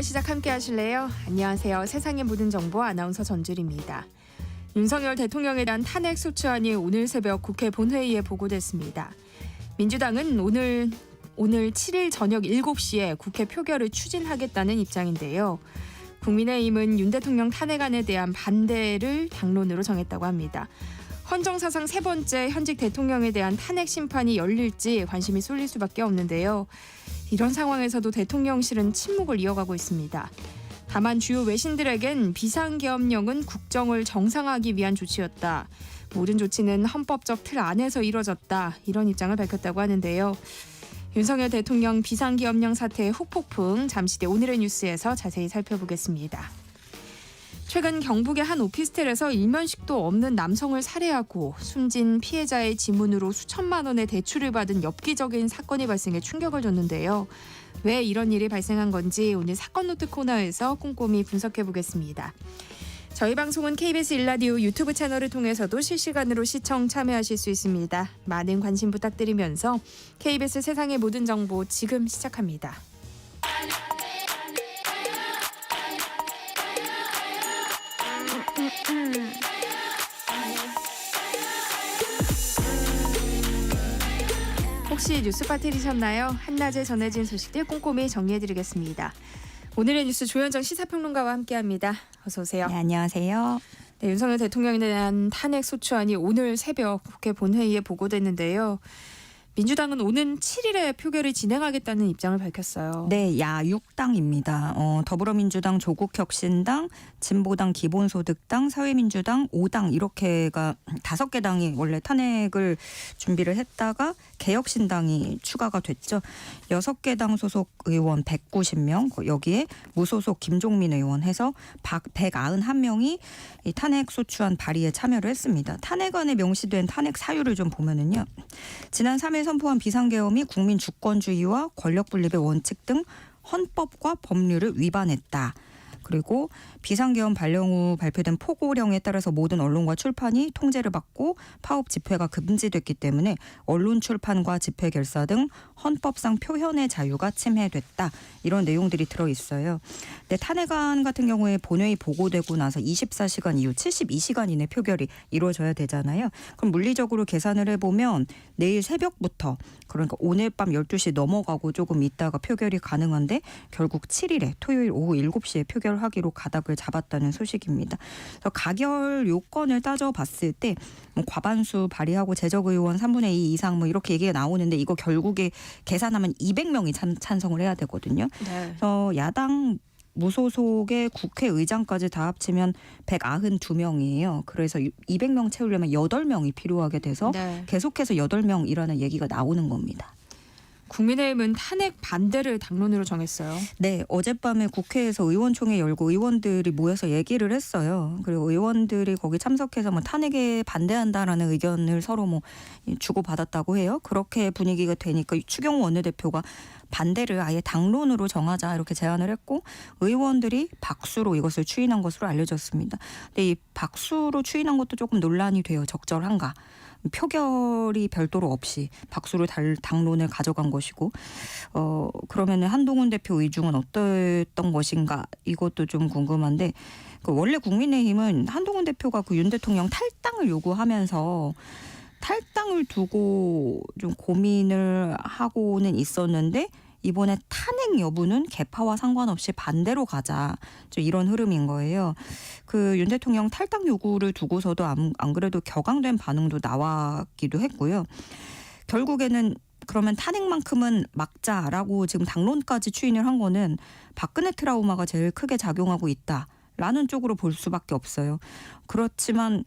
오늘 시작 함께 하실래요? 안녕하세요. 세상의 모든 정보 아나운서 전주리입니다. 윤석열 대통령에 대한 탄핵 소추안이 오늘 새벽 국회 본회의에 보고됐습니다. 민주당은 오늘 7일 저녁 7시에 국회 표결을 추진하겠다는 입장인데요. 국민의힘은 윤 대통령 탄핵안에 대한 반대를 당론으로 정했다고 합니다. 헌정사상 세 번째 현직 대통령에 대한 탄핵 심판이 열릴지 관심이 쏠릴 수밖에 없는데요. 이런 상황에서도 대통령실은 침묵을 이어가고 있습니다. 다만 주요 외신들에겐 비상계엄령은 국정을 정상화하기 위한 조치였다. 모든 조치는 헌법적 틀 안에서 이뤄졌다. 이런 입장을 밝혔다고 하는데요. 윤석열 대통령 비상계엄령 사태의 후폭풍 잠시 뒤 오늘의 뉴스에서 자세히 살펴보겠습니다. 최근 경북의 한 오피스텔에서 일면식도 없는 남성을 살해하고 숨진 피해자의 지문으로 수천만 원의 대출을 받은 엽기적인 사건이 발생해 충격을 줬는데요. 왜 이런 일이 발생한 건지 오늘 사건 노트 코너에서 꼼꼼히 분석해 보겠습니다. 저희 방송은 KBS 1라디오 유튜브 채널을 통해서도 실시간으로 시청 참여하실 수 있습니다. 많은 관심 부탁드리면서 KBS 세상의 모든 정보 지금 시작합니다. 혹시 뉴스 빠뜨리셨나요? 한낮에 전해진 소식들 꼼꼼히 정리해드리겠습니다. 오늘의 뉴스 조현정 시사평론가와 함께합니다. 어서 오세요. 네, 안녕하세요. 네, 윤석열 대통령에 대한 탄핵 소추안이 오늘 새벽 국회 본회의에 보고됐는데요. 민주당은 오는 7일에 표결을 진행하겠다는 입장을 밝혔어요. 네, 야6당입니다. 더불어민주당, 조국혁신당, 진보당, 기본소득당, 사회민주당, 5당 이렇게가 5개 당이 원래 탄핵을 준비를 했다가 개혁신당이 추가가 됐죠. 6개 당 소속 의원 190명, 여기에 무소속 김종민 의원 해서 191명이 이 탄핵 소추안 발의에 참여를 했습니다. 탄핵안에 명시된 탄핵 사유를 좀 보면은요. 지난 3일 선포한 비상계엄이 국민 주권주의와 권력분립의 원칙 등 헌법과 법률을 위반했다. 그리고 비상계엄 발령 후 발표된 포고령에 따라서 모든 언론과 출판이 통제를 받고 파업 집회가 금지됐기 때문에 언론 출판과 집회 결사 등 헌법상 표현의 자유가 침해됐다. 이런 내용들이 들어있어요. 근데 탄핵안 같은 경우에 본회의 보고되고 나서 24시간 이후 72시간 이내 표결이 이루어져야 되잖아요. 그럼 물리적으로 계산을 해보면 내일 새벽부터 그러니까 오늘 밤 12시 넘어가고 조금 있다가 표결이 가능한데 결국 7일에 토요일 오후 7시에 표결하기로 가닥을 잡았다는 소식입니다. 그래서 가결 요건을 따져봤을 때 뭐 과반수 발의하고 재적의원 3분의 2 이상 뭐 이렇게 얘기가 나오는데 이거 결국에 계산하면 200명이 찬성을 해야 되거든요. 네. 그래서 야당 무소속의 국회의장까지 다 합치면 192명이에요. 그래서 200명 채우려면 8명이 필요하게 돼서 네. 계속해서 8명이라는 얘기가 나오는 겁니다. 국민의힘은 탄핵 반대를 당론으로 정했어요. 네, 어젯밤에 국회에서 의원총회 열고 의원들이 모여서 얘기를 했어요. 그리고 의원들이 거기 참석해서 뭐 탄핵에 반대한다라는 의견을 서로 뭐 주고받았다고 해요. 그렇게 분위기가 되니까 추경호 원내대표가 반대를 아예 당론으로 정하자 이렇게 제안을 했고 의원들이 박수로 이것을 추인한 것으로 알려졌습니다. 근데 이 박수로 추인한 것도 조금 논란이 돼요. 적절한가? 표결이 별도로 없이 박수로 당론을 가져간 것이고 그러면 한동훈 대표 의중은 어땠던 것인가 이것도 좀 궁금한데 원래 국민의힘은 한동훈 대표가 그 윤 대통령 탈당을 요구하면서 탈당을 두고 좀 고민을 하고는 있었는데 이번에 탄핵 여부는 개파와 상관없이 반대로 가자. 이런 흐름인 거예요. 그 윤 대통령 탈당 요구를 두고서도 안 그래도 격앙된 반응도 나왔기도 했고요. 결국에는 그러면 탄핵만큼은 막자라고 지금 당론까지 추인을 한 거는 박근혜 트라우마가 제일 크게 작용하고 있다라는 쪽으로 볼 수밖에 없어요. 그렇지만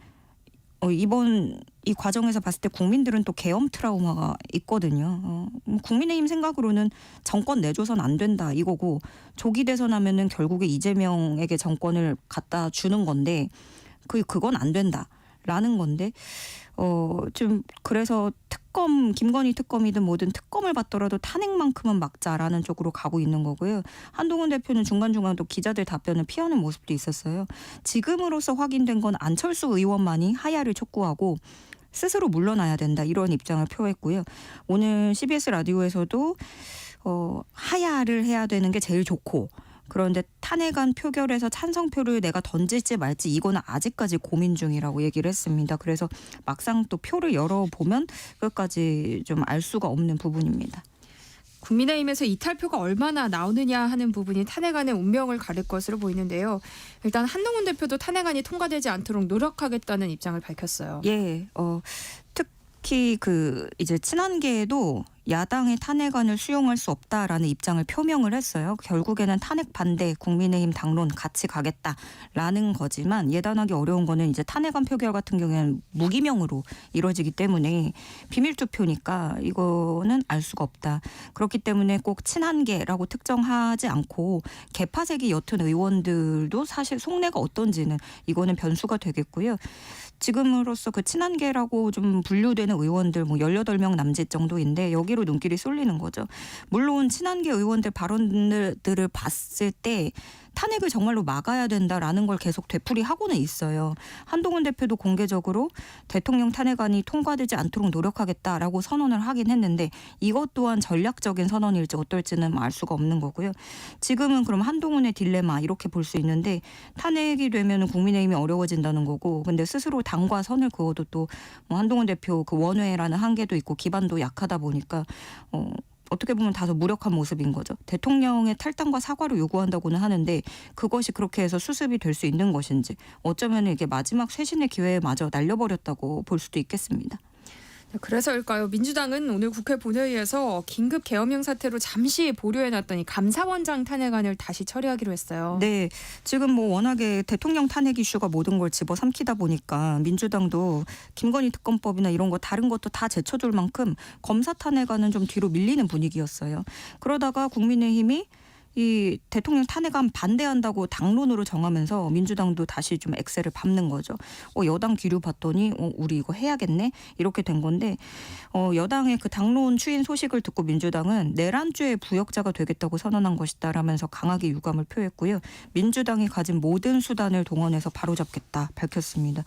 이번 이 과정에서 봤을 때 국민들은 또 계엄 트라우마가 있거든요. 국민의힘 생각으로는 정권 내줘선 안 된다 이거고 조기 대선하면은 결국에 이재명에게 정권을 갖다 주는 건데 그건 안 된다라는 건데 좀 그래서 김건희 특검이든 뭐든 특검을 받더라도 탄핵만큼은 막자라는 쪽으로 가고 있는 거고요. 한동훈 대표는 중간중간 또 기자들 답변을 피하는 모습도 있었어요. 지금으로서 확인된 건 안철수 의원만이 하야를 촉구하고 스스로 물러나야 된다 이런 입장을 표했고요. 오늘 CBS 라디오에서도 하야를 해야 되는 게 제일 좋고 그런데 탄핵안 표결에서 찬성표를 내가 던질지 말지 이거는 아직까지 고민 중이라고 얘기를 했습니다. 그래서 막상 또 표를 열어보면 끝까지 좀 알 수가 없는 부분입니다. 국민의힘에서 이탈표가 얼마나 나오느냐 하는 부분이 탄핵안의 운명을 가릴 것으로 보이는데요. 일단 한동훈 대표도 탄핵안이 통과되지 않도록 노력하겠다는 입장을 밝혔어요. 예, 특히 이제 친한계에도 야당의 탄핵안을 수용할 수 없다라는 입장을 표명을 했어요. 결국에는 탄핵 반대, 국민의힘 당론 같이 가겠다라는 거지만 예단하기 어려운 거는 이제 탄핵안 표결 같은 경우에는 무기명으로 이루어지기 때문에 비밀 투표니까 이거는 알 수가 없다. 그렇기 때문에 꼭 친한계라고 특정하지 않고 개파색이 옅은 의원들도 사실 속내가 어떤지는 이거는 변수가 되겠고요. 지금으로서 그 친한계라고 좀 분류되는 의원들 18명 남짓 정도인데 여기로 눈길이 쏠리는 거죠. 물론 친한계 의원들 발언들을 봤을 때 탄핵을 정말로 막아야 된다라는 걸 계속 되풀이하고는 있어요. 한동훈 대표도 공개적으로 대통령 탄핵안이 통과되지 않도록 노력하겠다라고 선언을 하긴 했는데 이것 또한 전략적인 선언일지 어떨지는 알 수가 없는 거고요. 지금은 그럼 한동훈의 딜레마 이렇게 볼 수 있는데 탄핵이 되면 국민의힘이 어려워진다는 거고 근데 스스로 당과 선을 그어도 또 한동훈 대표 그 원외라는 한계도 있고 기반도 약하다 보니까 어떻게 보면 다소 무력한 모습인 거죠. 대통령의 탈당과 사과를 요구한다고는 하는데 그것이 그렇게 해서 수습이 될 수 있는 것인지 어쩌면 이게 마지막 쇄신의 기회마저 날려버렸다고 볼 수도 있겠습니다. 그래서일까요? 민주당은 오늘 국회 본회의에서 긴급 계엄령 사태로 잠시 보류해놨더니 감사원장 탄핵안을 다시 처리하기로 했어요. 네, 지금 워낙에 대통령 탄핵 이슈가 모든 걸 집어삼키다 보니까 민주당도 김건희 특검법이나 이런 거 다른 것도 다 제쳐줄 만큼 검사 탄핵안은 좀 뒤로 밀리는 분위기였어요. 그러다가 국민의힘이 이 대통령 탄핵안 반대한다고 당론으로 정하면서 민주당도 다시 좀 엑셀을 밟는 거죠. 여당 뒤로 봤더니 우리 이거 해야겠네 이렇게 된 건데 여당의 그 당론 추인 소식을 듣고 민주당은 내란죄의 부역자가 되겠다고 선언한 것이다라면서 강하게 유감을 표했고요. 민주당이 가진 모든 수단을 동원해서 바로잡겠다 밝혔습니다.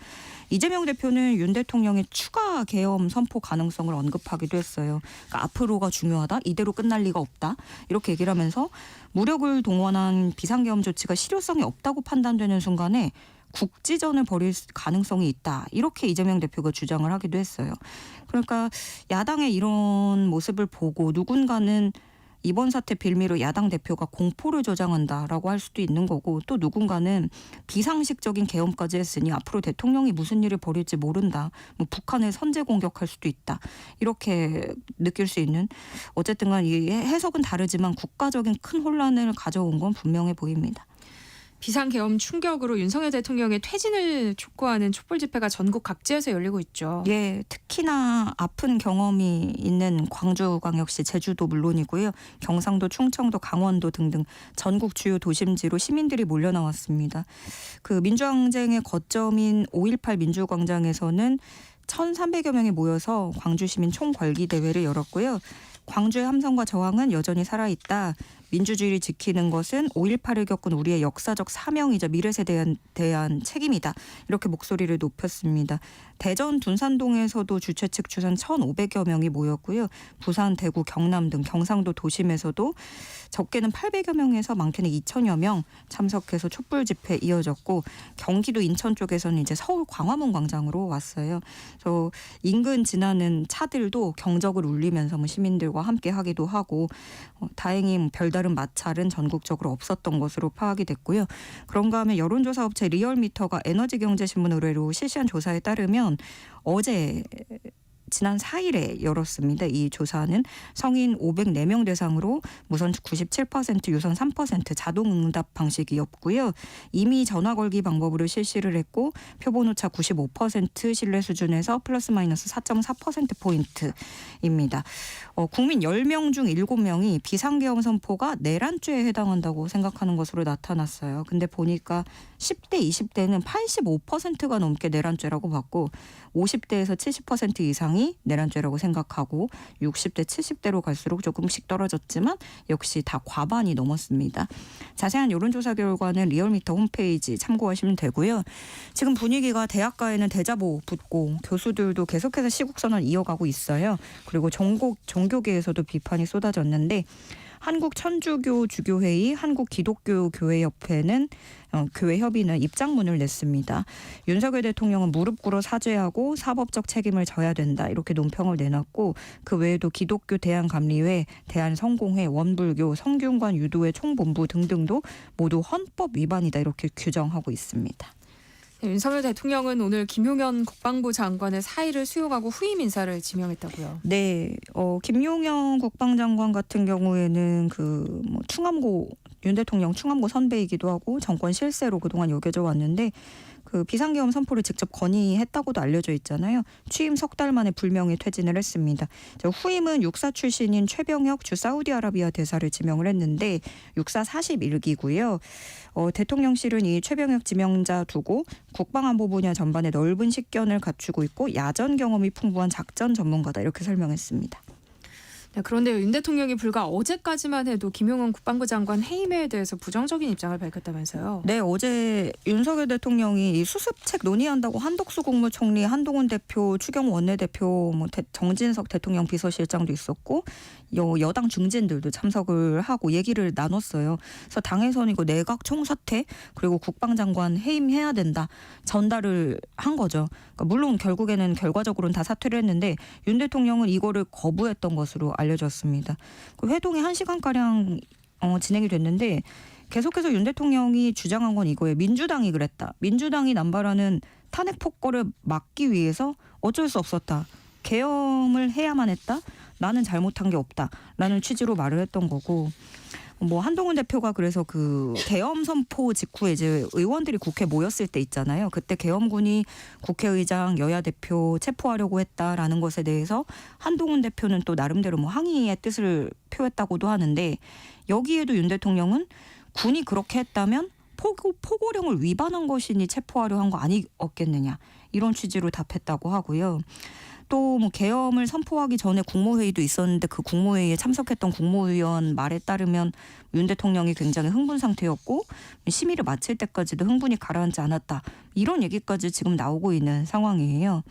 이재명 대표는 윤 대통령의 추가 계엄 선포 가능성을 언급하기도 했어요. 그러니까 앞으로가 중요하다. 이대로 끝날 리가 없다. 이렇게 얘기를 하면서 무력을 동원한 비상계엄 조치가 실효성이 없다고 판단되는 순간에 국지전을 벌일 가능성이 있다. 이렇게 이재명 대표가 주장을 하기도 했어요. 그러니까 야당의 이런 모습을 보고 누군가는 이번 사태 빌미로 야당 대표가 공포를 조장한다라고 할 수도 있는 거고 또 누군가는 비상식적인 계엄까지 했으니 앞으로 대통령이 무슨 일을 벌일지 모른다. 북한을 선제 공격할 수도 있다. 이렇게 느낄 수 있는 어쨌든 간 이 해석은 다르지만 국가적인 큰 혼란을 가져온 건 분명해 보입니다. 비상계엄 충격으로 윤석열 대통령의 퇴진을 촉구하는 촛불 집회가 전국 각지에서 열리고 있죠. 예, 특히나 아픈 경험이 있는 광주광역시, 제주도 물론이고요. 경상도, 충청도, 강원도 등등 전국 주요 도심지로 시민들이 몰려 나왔습니다. 그 민주항쟁의 거점인 5.18 민주광장에서는 1,300여 명이 모여서 광주 시민 총궐기 대회를 열었고요. 광주의 함성과 저항은 여전히 살아있다. 민주주의를 지키는 것은 5.18을 겪은 우리의 역사적 사명이자 미래 세대에 대한 책임이다. 이렇게 목소리를 높였습니다. 대전 둔산동에서도 주최 측 추산 1,500여 명이 모였고요. 부산, 대구, 경남 등 경상도 도심에서도 적게는 800여 명에서 많게는 2,000여 명 참석해서 촛불 집회 이어졌고 경기도 인천 쪽에서는 이제 서울 광화문 광장으로 왔어요. 그래서 인근 지나는 차들도 경적을 울리면서 시민들과 함께 하기도 하고 다행히 별다른 마찰은 전국적으로 없었던 것으로 파악이 됐고요. 그런가 하면 여론조사 업체 리얼미터가 에너지경제신문 의뢰로 실시한 조사에 따르면 어제 지난 4일에 열었습니다. 이 조사는 성인 504명 대상으로 무선 97%, 유선 3% 자동응답 방식이었고요. 이미 전화 걸기 방법으로 실시를 했고 표본오차 95% 신뢰 수준에서 플러스 마이너스 4.4%포인트입니다. 국민 10명 중 7명이 비상계엄 선포가 내란죄에 해당한다고 생각하는 것으로 나타났어요. 근데 보니까 10대, 20대는 85%가 넘게 내란죄라고 봤고 50대에서 70% 이상이 내란죄라고 생각하고 60대, 70대로 갈수록 조금씩 떨어졌지만 역시 다 과반이 넘었습니다. 자세한 여론조사 결과는 리얼미터 홈페이지 참고하시면 되고요. 지금 분위기가 대학가에는 대자보 붙고 교수들도 계속해서 시국선언 이어가고 있어요. 그리고 종교계에서도 비판이 쏟아졌는데 한국천주교 주교회의, 한국기독교교회협회는 교회협의는 입장문을 냈습니다. 윤석열 대통령은 무릎 꿇어 사죄하고 사법적 책임을 져야 된다 이렇게 논평을 내놨고 그 외에도 기독교 대한감리회, 대한성공회, 원불교, 성균관 유도회 총본부 등등도 모두 헌법 위반이다 이렇게 규정하고 있습니다. 네, 윤석열 대통령은 오늘 김용현 국방부 장관의 사의를 수용하고 후임 인사를 지명했다고요. 네, 김용현 국방장관 같은 경우에는 충암고 윤 대통령 충암고 선배이기도 하고 정권 실세로 그동안 여겨져 왔는데 그 비상계엄 선포를 직접 건의했다고도 알려져 있잖아요. 취임 석 달 만에 불명예 퇴진을 했습니다. 후임은 육사 출신인 최병혁 주 사우디아라비아 대사를 지명을 했는데 육사 41기고요. 대통령실은 이 최병혁 지명자 두고 국방안보 분야 전반에 넓은 식견을 갖추고 있고 야전 경험이 풍부한 작전 전문가다 이렇게 설명했습니다. 네, 그런데 윤 대통령이 불과 어제까지만 해도 김용현 국방부 장관 해임에 대해서 부정적인 입장을 밝혔다면서요. 네, 어제 윤석열 대통령이 이 수습책 논의한다고 한덕수 국무총리, 한동훈 대표, 추경호 원내대표, 정진석 대통령 비서실장도 있었고 여당 중진들도 참석을 하고 얘기를 나눴어요. 그래서 당에서는 이거 내각 총사퇴 그리고 국방장관 해임해야 된다 전달을 한 거죠. 그러니까 물론 결국에는 결과적으로는 다 사퇴를 했는데 윤 대통령은 이거를 거부했던 것으로 알려졌습니다. 그 회동이 1시간가량 진행이 됐는데 계속해서 윤 대통령이 주장한 건 이거예요. 민주당이 그랬다. 민주당이 남발하는 탄핵 폭거를 막기 위해서 어쩔 수 없었다. 계엄을 해야만 했다. 나는 잘못한 게 없다라는 취지로 말을 했던 거고 한동훈 대표가 그래서 그 계엄 선포 직후에 이제 의원들이 국회 모였을 때 있잖아요. 그때 계엄군이 국회의장, 여야 대표 체포하려고 했다라는 것에 대해서 한동훈 대표는 또 나름대로 항의의 뜻을 표했다고도 하는데 여기에도 윤 대통령은 군이 그렇게 했다면 포고령을 위반한 것이니 체포하려 한 거 아니었겠느냐 이런 취지로 답했다고 하고요. 또 계엄을 선포하기 전에 국무회의도 있었는데 그 국무회의에 참석했던 국무위원 말에 따르면 윤 대통령이 굉장히 흥분 상태였고 심의를 마칠 때까지도 흥분이 가라앉지 않았다. 이런 얘기까지 지금 나오고 있는 상황이에요.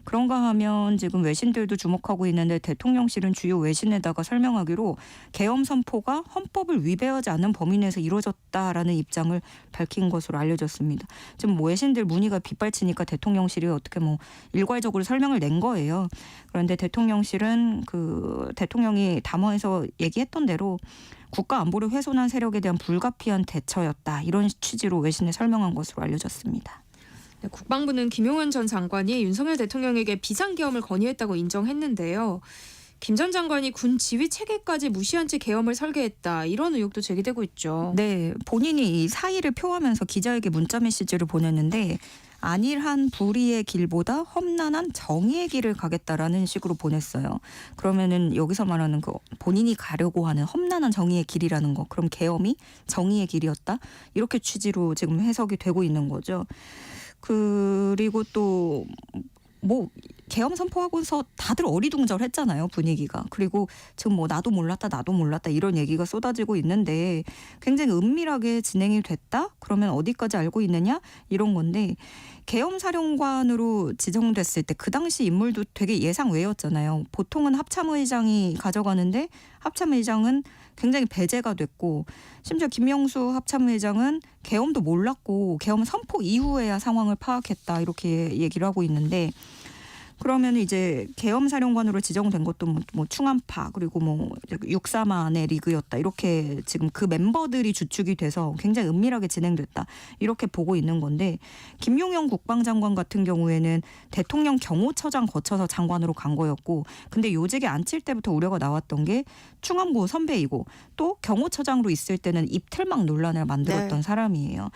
그런가 하면 지금 외신들도 주목하고 있는데 대통령실은 주요 외신에다가 설명하기로 계엄 선포가 헌법을 위배하지 않는 범위 내에서 이루어졌다라는 입장을 밝힌 것으로 알려졌습니다. 지금 외신들 문의가 빗발치니까 대통령실이 어떻게 일괄적으로 설명을 낸 거예요. 그런데 대통령실은 대통령이 담화에서 얘기했던 대로 국가 안보를 훼손한 세력에 대한 불가피한 대처였다. 이런 취지로 외신에 설명한 것으로 알려졌습니다. 네, 국방부는 김용현 전 장관이 윤석열 대통령에게 비상계엄을 건의했다고 인정했는데요. 김 전 장관이 군 지휘 체계까지 무시한 채 계엄을 설계했다. 이런 의혹도 제기되고 있죠. 네, 본인이 이 사의를 표하면서 기자에게 문자 메시지를 보냈는데 안일한 불의의 길보다 험난한 정의의 길을 가겠다라는 식으로 보냈어요. 그러면은 여기서 말하는 본인이 가려고 하는 험난한 정의의 길이라는 거. 그럼 계엄이 정의의 길이었다? 이렇게 취지로 지금 해석이 되고 있는 거죠. 그리고 또 계엄 선포하고서 다들 어리둥절했잖아요, 분위기가. 그리고 지금 나도 몰랐다 이런 얘기가 쏟아지고 있는데 굉장히 은밀하게 진행이 됐다? 그러면 어디까지 알고 있느냐? 이런 건데 계엄 사령관으로 지정됐을 때 그 당시 인물도 되게 예상 외였잖아요. 보통은 합참의장이 가져가는데 합참의장은 굉장히 배제가 됐고 심지어 김명수 합참의장은 계엄도 몰랐고 계엄 선포 이후에야 상황을 파악했다 이렇게 얘기를 하고 있는데 그러면 이제 계엄 사령관으로 지정된 것도 충암파 그리고 육사만의 리그였다 이렇게 지금 그 멤버들이 주축이 돼서 굉장히 은밀하게 진행됐다 이렇게 보고 있는 건데 김용현 국방장관 같은 경우에는 대통령 경호처장 거쳐서 장관으로 간 거였고 근데 요직에 앉힐 때부터 우려가 나왔던 게 충암고 선배이고 또 경호처장으로 있을 때는 입틀막 논란을 만들었던 사람이에요.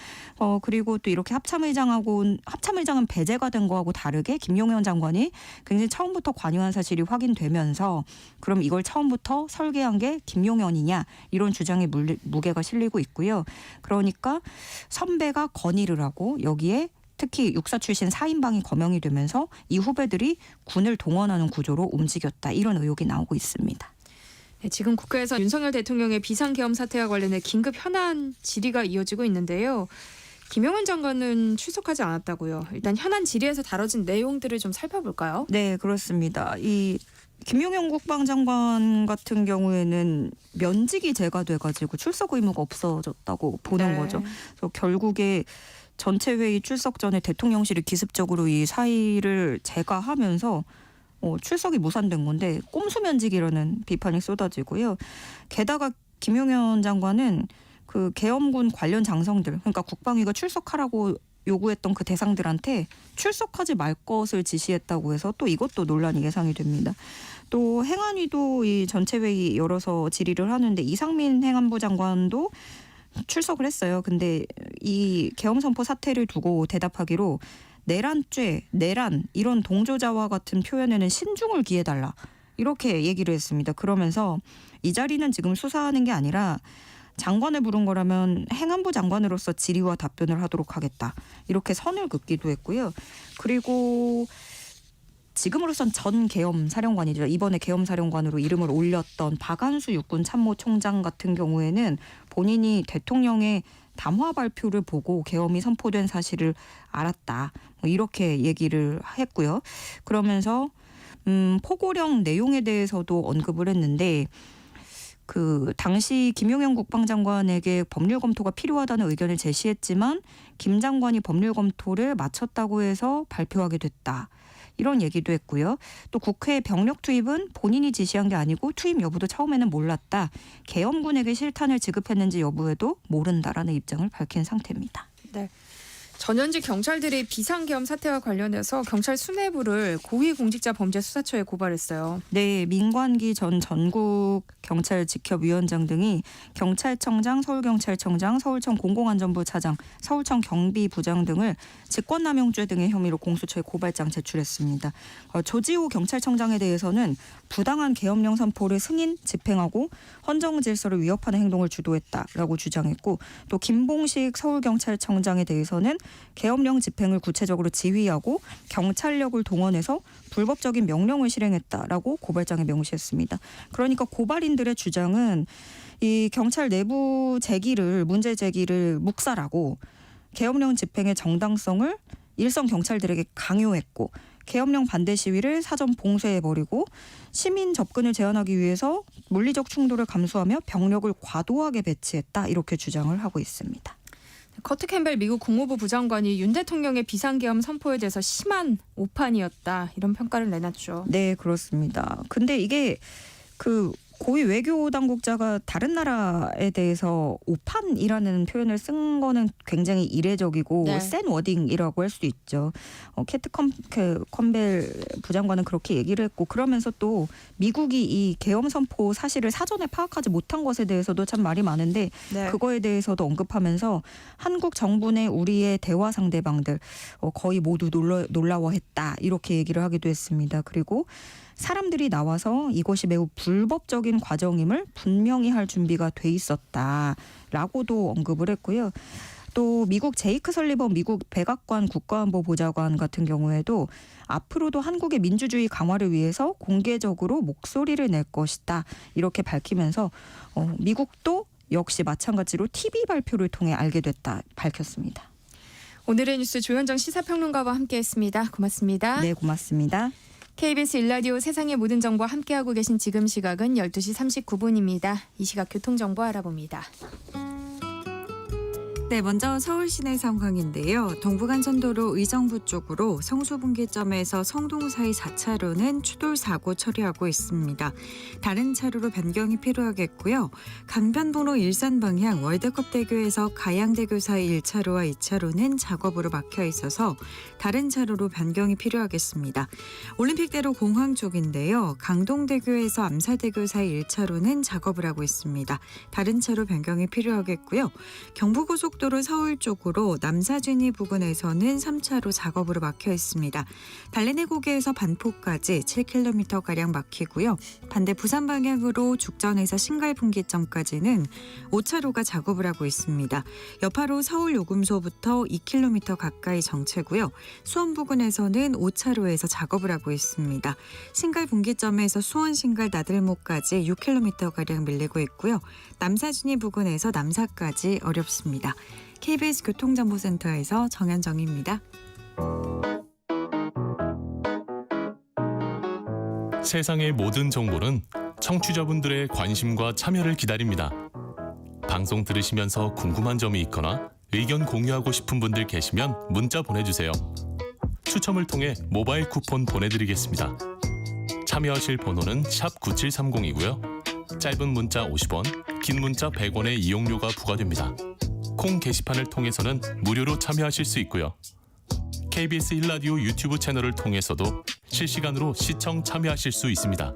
그리고 또 이렇게 합참의장은 배제가 된 거하고 다르게 김용현 장관이 굉장히 처음부터 관여한 사실이 확인되면서 그럼 이걸 처음부터 설계한 게 김용현이냐 이런 주장에 무게가 실리고 있고요. 그러니까 선배가 건의를 하고 여기에 특히 육사 출신 4인방이 거명이 되면서 이 후배들이 군을 동원하는 구조로 움직였다 이런 의혹이 나오고 있습니다. 네, 지금 국회에서 윤석열 대통령의 비상계엄 사태와 관련해 긴급 현안 질의가 이어지고 있는데요. 김용현 장관은 출석하지 않았다고요. 일단 현안 질의에서 다뤄진 내용들을 좀 살펴볼까요? 네, 그렇습니다. 이 김용현 국방장관 같은 경우에는 면직이 제거돼가지고 출석 의무가 없어졌다고 보는 네. 거죠. 그래서 결국에 전체 회의 출석 전에 대통령실이 기습적으로 이 사의를 제거하면서 출석이 무산된 건데 꼼수 면직이라는 비판이 쏟아지고요. 게다가 김용현 장관은 그 계엄군 관련 장성들, 그러니까 국방위가 출석하라고 요구했던 그 대상들한테 출석하지 말 것을 지시했다고 해서 또 이것도 논란이 예상이 됩니다. 또 행안위도 이 전체 회의 열어서 질의를 하는데 이상민 행안부 장관도 출석을 했어요. 근데 이 계엄 선포 사태를 두고 대답하기로 내란죄, 내란 이런 동조자와 같은 표현에는 신중을 기해달라 이렇게 얘기를 했습니다. 그러면서 이 자리는 지금 수사하는 게 아니라 장관을 부른 거라면 행안부 장관으로서 질의와 답변을 하도록 하겠다. 이렇게 선을 긋기도 했고요. 그리고 지금으로선 전 계엄 사령관이죠. 이번에 계엄 사령관으로 이름을 올렸던 박안수 육군 참모총장 같은 경우에는 본인이 대통령의 담화 발표를 보고 계엄이 선포된 사실을 알았다. 이렇게 얘기를 했고요. 그러면서 포고령 내용에 대해서도 언급을 했는데 그 당시 김용현 국방장관에게 법률 검토가 필요하다는 의견을 제시했지만 김 장관이 법률 검토를 마쳤다고 해서 발표하게 됐다. 이런 얘기도 했고요. 또 국회 병력 투입은 본인이 지시한 게 아니고 투입 여부도 처음에는 몰랐다. 계엄군에게 실탄을 지급했는지 여부에도 모른다라는 입장을 밝힌 상태입니다. 네. 전현직 경찰들이 비상계엄 사태와 관련해서 경찰 수뇌부를 고위공직자범죄수사처에 고발했어요. 네, 민관기 전 전국 경찰직협위원장 등이 경찰청장, 서울경찰청장, 서울청 공공안전부 차장, 서울청 경비부장 등을 직권남용죄 등의 혐의로 공수처에 고발장 제출했습니다. 조지호 경찰청장에 대해서는 부당한 계엄령 선포를 승인, 집행하고 헌정 질서를 위협하는 행동을 주도했다라고 주장했고 또 김봉식 서울경찰청장에 대해서는 계엄령 집행을 구체적으로 지휘하고 경찰력을 동원해서 불법적인 명령을 실행했다라고 고발장에 명시했습니다. 그러니까 고발인들의 주장은 이 경찰 내부 문제 제기를 묵살하고 계엄령 집행의 정당성을 일선 경찰들에게 강요했고 계엄령 반대 시위를 사전 봉쇄해버리고 시민 접근을 제한하기 위해서 물리적 충돌을 감수하며 병력을 과도하게 배치했다 이렇게 주장을 하고 있습니다. 커트 캠벨 미국 국무부 부장관이 윤 대통령의 비상계엄 선포에 대해서 심한 오판이었다 이런 평가를 내놨죠. 네, 그렇습니다. 근데 이게 그 고위 외교 당국자가 다른 나라에 대해서 오판이라는 표현을 쓴 거는 굉장히 이례적이고 네. 센 워딩이라고 할 수도 있죠. 캐트 컴벨 부장관은 그렇게 얘기를 했고 그러면서 또 미국이 이 계엄 선포 사실을 사전에 파악하지 못한 것에 대해서도 참 말이 많은데 네. 그거에 대해서도 언급하면서 한국 정부 내 우리의 대화 상대방들 거의 모두 놀라워했다 이렇게 얘기를 하기도 했습니다. 그리고 사람들이 나와서 이것이 매우 불법적인 과정임을 분명히 할 준비가 돼 있었다라고도 언급을 했고요. 또 미국 제이크 설리번 미국 백악관 국가안보 보좌관 같은 경우에도 앞으로도 한국의 민주주의 강화를 위해서 공개적으로 목소리를 낼 것이다 이렇게 밝히면서 미국도 역시 마찬가지로 TV 발표를 통해 알게 됐다 밝혔습니다. 오늘의 뉴스 조현정 시사평론가와 함께했습니다. 고맙습니다. 네, 고맙습니다. KBS 1라디오 세상의 모든 정보 함께하고 계신 지금 시각은 12시 39분입니다. 이 시각 교통정보 알아봅니다. 네, 먼저 서울 시내 상황인데요. 동부간선도로 의정부 쪽으로 성수분기점에서 성동 사이 4차로는 추돌 사고 처리하고 있습니다. 다른 차로로 변경이 필요하겠고요. 강변북로 일산 방향 월드컵대교에서 가양대교 사이 1차로와 2차로는 작업으로 막혀 있어서 다른 차로로 변경이 필요하겠습니다. 올림픽대로 공항 쪽인데요. 강동대교에서 암사대교 사이 1차로는 작업을 하고 있습니다. 다른 차로 변경이 필요하겠고요. 경부고속도로 서울 쪽으로 남사진이 부근에서는 3차로 작업으로 막혀 있습니다. 달래내고개에서 반포까지 7km가량 막히고요. 반대 부산 방향으로 죽전에서 신갈분기점까지는 5차로가 작업을 하고 있습니다. 여파로 서울 요금소부터 2km 가까이 정체고요. 수원 부근에서는 5차로에서 작업을 하고 있습니다. 신갈분기점에서 수원 신갈 나들목까지 6km가량 밀리고 있고요. 남사진이 부근에서 남사까지 어렵습니다. KBS 교통정보센터에서 정현정입니다. 세상의 모든 정보는 청취자분들의 관심과 참여를 기다립니다. 방송 들으시면서 궁금한 점이 있거나 의견 공유하고 싶은 분들 계시면 문자 보내주세요. 추첨을 통해 모바일 쿠폰 보내드리겠습니다. 참여하실 번호는 샵 9730이고요. 짧은 문자 50원, 긴 문자 100원의 이용료가 부과됩니다. 콩 게시판을 통해서는 무료로 참여하실 수 있고요. KBS 1라디오 유튜브 채널을 통해서도 실시간으로 시청 참여하실 수 있습니다.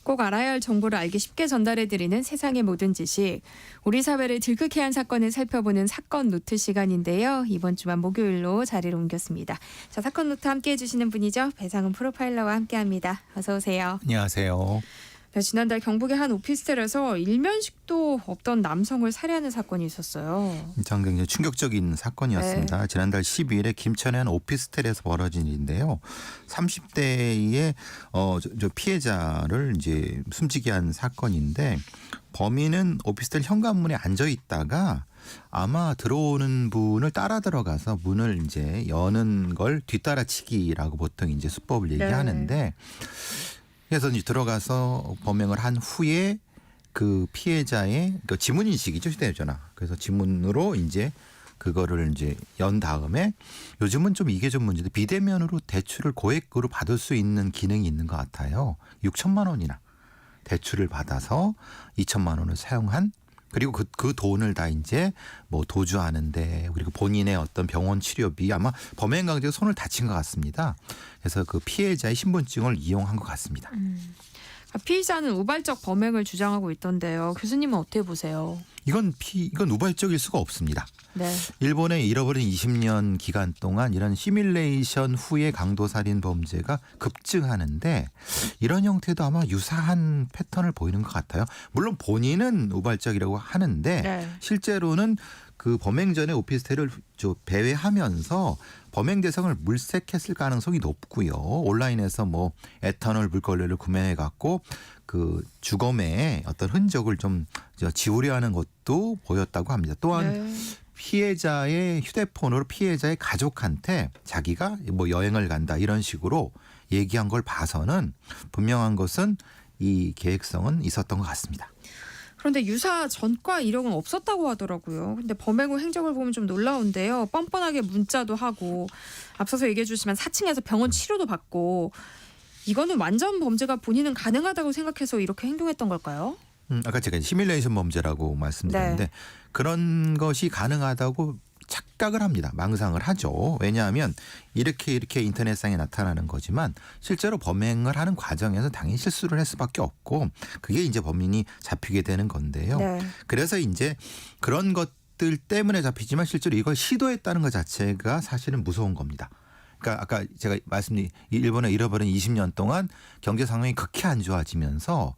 꼭 알아야 할 정보를 알기 쉽게 전달해드리는 세상의 모든 지식. 우리 사회를 들끓게 한 사건을 살펴보는 사건 노트 시간인데요. 이번 주만 목요일로 자리를 옮겼습니다. 자, 사건 노트 함께해 주시는 분이죠. 배상훈 프로파일러와 함께합니다. 어서 오세요. 안녕하세요. 네, 지난달 경북의 한 오피스텔에서 일면식도 없던 남성을 살해하는 사건이 있었어요. 굉장히 충격적인 사건이었습니다. 네. 지난달 12일에 김천의 한 오피스텔에서 벌어진 일인데요. 30대의 저 피해자를 이제 숨지게 한 사건인데 범인은 오피스텔 현관문에 앉아 있다가 아마 들어오는 분을 따라 들어가서 문을 이제 여는 걸 뒤따라치기라고 보통 이제 수법을 얘기하는데 그래서 이제 들어가서 범행을 한 후에 그 피해자의 그 지문 인식이죠, 휴대전화. 그래서 지문으로 이제 그거를 이제 연 다음에 요즘은 좀 이게 좀 문제인데 비대면으로 대출을 고액으로 받을 수 있는 기능이 있는 것 같아요. 6천만 원이나 대출을 받아서 2천만 원을 사용한 그리고 그 돈을 다 이제 뭐 도주하는데 그리고 본인의 어떤 병원 치료비 아마 범행 강제로 손을 다친 것 같습니다. 그래서 그 피해자의 신분증을 이용한 것 같습니다. 피의자는 우발적 범행을 주장하고 있던데요. 교수님은 어떻게 보세요? 이건 우발적일 수가 없습니다. 네. 일본의 잃어버린 20년 기간 동안 이런 시뮬레이션 후의 강도살인 범죄가 급증하는데 이런 형태도 아마 유사한 패턴을 보이는 것 같아요. 물론 본인은 우발적이라고 하는데 네. 실제로는 그 범행 전에 오피스텔을 배회하면서 범행 대상을 물색했을 가능성이 높고요. 온라인에서 뭐 에탄올 물걸레를 구매해 갖고 그 주검의 어떤 흔적을 좀 지우려 하는 것도 보였다고 합니다. 또한 피해자의 휴대폰으로 피해자의 가족한테 자기가 뭐 여행을 간다 이런 식으로 얘기한 걸 봐서는 분명한 것은 이 계획성은 있었던 것 같습니다. 그런데 유사 전과 이력은 없었다고 하더라고요. 근데 범행 후 행적을 보면 좀 놀라운데요. 뻔뻔하게 문자도 하고 앞서서 얘기해 주시면 4층에서 병원 치료도 받고 이거는 완전 범죄가 본인은 가능하다고 생각해서 이렇게 행동했던 걸까요? 아까 제가 시뮬레이션 범죄라고 말씀드렸는데 그런 것이 가능하다고 착각을 합니다. 망상을 하죠. 왜냐하면 이렇게 인터넷상에 나타나는 거지만 실제로 범행을 하는 과정에서 당연히 실수를 할 수밖에 없고 그게 이제 범인이 잡히게 되는 건데요. 네. 그래서 이제 그런 것들 때문에 잡히지만 실제로 이걸 시도했다는 것 자체가 사실은 무서운 겁니다. 그러니까 아까 제가 말씀드린 일본에 잃어버린 20년 동안 경제 상황이 극히 안 좋아지면서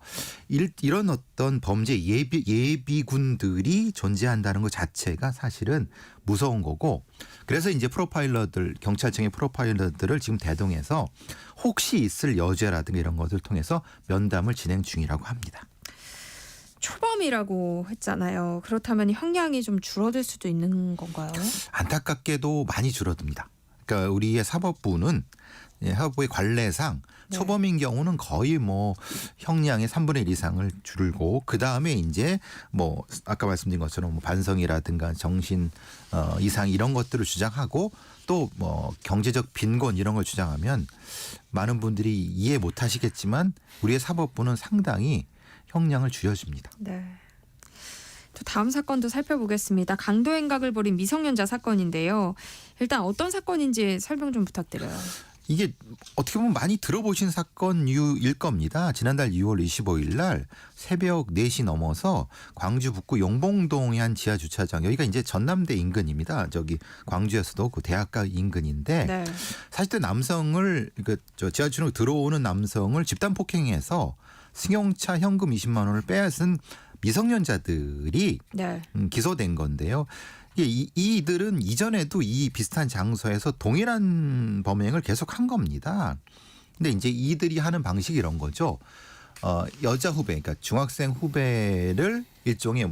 이런 어떤 범죄 예비군들이 존재한다는 것 자체가 사실은 무서운 거고 그래서 이제 경찰청의 프로파일러들을 지금 대동해서 혹시 있을 여죄라든가 이런 것을 통해서 면담을 진행 중이라고 합니다. 초범이라고 했잖아요. 그렇다면 형량이 좀 줄어들 수도 있는 건가요? 안타깝게도 많이 줄어듭니다. 그러니까 우리의 사법부는 사법부의 관례상 초범인 경우는 거의 뭐 형량의 3분의 1 이상을 줄고 그 다음에 이제 뭐 아까 말씀드린 것처럼 뭐 반성이라든가 정신 이상 이런 것들을 주장하고 또 뭐 경제적 빈곤 이런 걸 주장하면 많은 분들이 이해 못 하시겠지만 우리의 사법부는 상당히 형량을 줄여줍니다. 네. 또 다음 사건도 살펴보겠습니다. 강도 행각을 벌인 미성년자 사건인데요. 일단 어떤 사건인지 설명 좀 부탁드려요. 이게 어떻게 보면 많이 들어보신 사건일 겁니다. 지난달 6월 25일 날 새벽 4시 넘어서 광주 북구 용봉동의 한 지하 주차장 여기가 이제 전남대 인근입니다. 저기 광주에서도 그 대학가 인근인데 40대 남성을 지하철로 들어오는 남성을 집단 폭행해서 승용차 현금 20만 원을 빼앗은 미성년자들이 기소된 건데요. 이들은 이전에도 이 비슷한 장소에서 동일한 범행을 계속 한 겁니다. 근데 이제 이들이 하는 방식이 이런 거죠. 여자 후배, 그러니까 중학생 후배를 일종의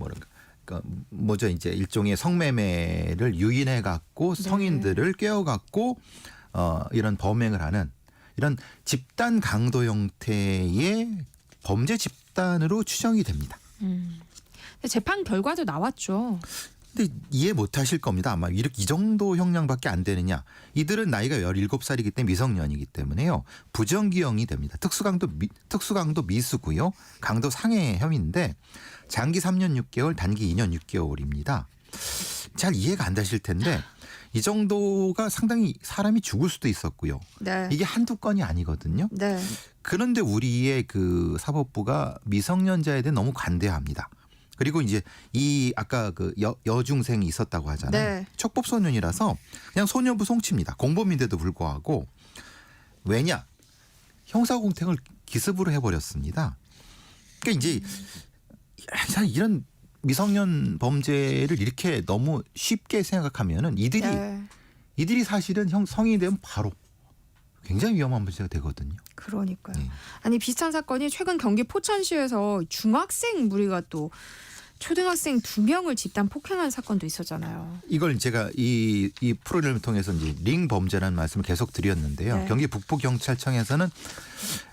이제 일종의 성매매를 유인해 갖고 성인들을 깨워 갖고 이런 범행을 하는 이런 집단 강도 형태의 범죄 집단으로 추정이 됩니다. 근데 재판 결과도 나왔죠. 근데 이해 못 하실 겁니다. 아마 이렇게 이 정도 형량밖에 안 되느냐. 이들은 나이가 17살이기 때문에 미성년이기 때문에요. 부정기형이 됩니다. 특수강도 미수고요. 강도 상해 혐의인데 장기 3년 6개월, 단기 2년 6개월입니다. 잘 이해가 안 되실 텐데 이 정도가 상당히 사람이 죽을 수도 있었고요. 네. 이게 한두 건이 아니거든요. 네. 그런데 우리의 그 사법부가 미성년자에 대해 너무 관대합니다. 그리고 이제 이 아까 그 여중생이 있었다고 하잖아요. 네. 촉법소년이라서 그냥 소년부 송치입니다. 공범인데도 불구하고 왜냐 형사공택을 기습으로 해버렸습니다. 그러니까 이제 이런 미성년 범죄를 이렇게 너무 쉽게 생각하면은 이들이 사실은 성인이 되면 바로 굉장히 위험한 문제가 되거든요. 그러니까요. 네. 아니 비슷한 사건이 최근 경기 포천시에서 중학생 무리가 또 초등학생 2명을 집단 폭행한 사건도 있었잖아요. 이걸 제가 이 프로그램을 통해서 이제 링 범죄라는 말씀을 계속 드렸는데요. 네. 경기 북부경찰청에서는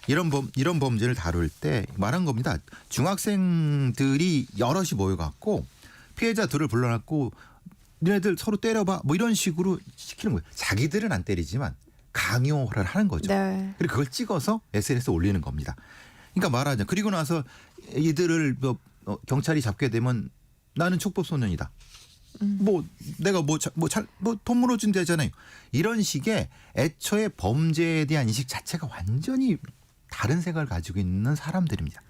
이런 범죄를 다룰 때 말한 겁니다. 중학생들이 여럿이 모여갖고 피해자 둘을 불러놨고 너네들 서로 때려봐 뭐 이런 식으로 시키는 거예요. 자기들은 안 때리지만 강요를 하는 거죠. 네. 그리고 그걸 찍어서 SNS에 올리는 겁니다. 그러니까 말하자. 그리고 나서 이들을 경찰이 잡게 되면 나는 촉법소년이다. 뭐 내가 돈 물어준 되잖아요. 이런 식의 애초에 범죄에 대한 인식 자체가 완전히 다른 생각을 가지고 있는 사람들입니다.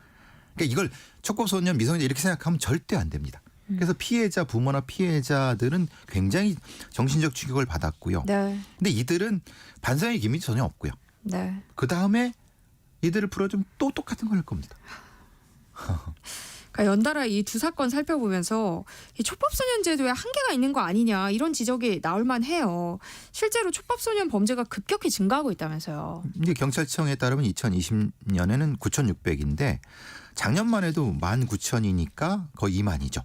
그러니까 이걸 촉법소년 미성년자 이렇게 생각하면 절대 안 됩니다. 그래서 피해자 부모나 피해자들은 굉장히 정신적 충격을 받았고요. 네. 근데 이들은 반성의 기미이 전혀 없고요. 네. 그 다음에 이들을 풀어주면 또 똑같은 걸 할 겁니다. 그러니까 연달아 이 두 사건 살펴보면서 이 촉법소년 제도에 한계가 있는 거 아니냐 이런 지적이 나올 만해요. 실제로 촉법소년 범죄가 급격히 증가하고 있다면서요. 이제 경찰청에 따르면 2020년에는 9,600인데 작년만 해도 19,000이니까 거의 2만이죠.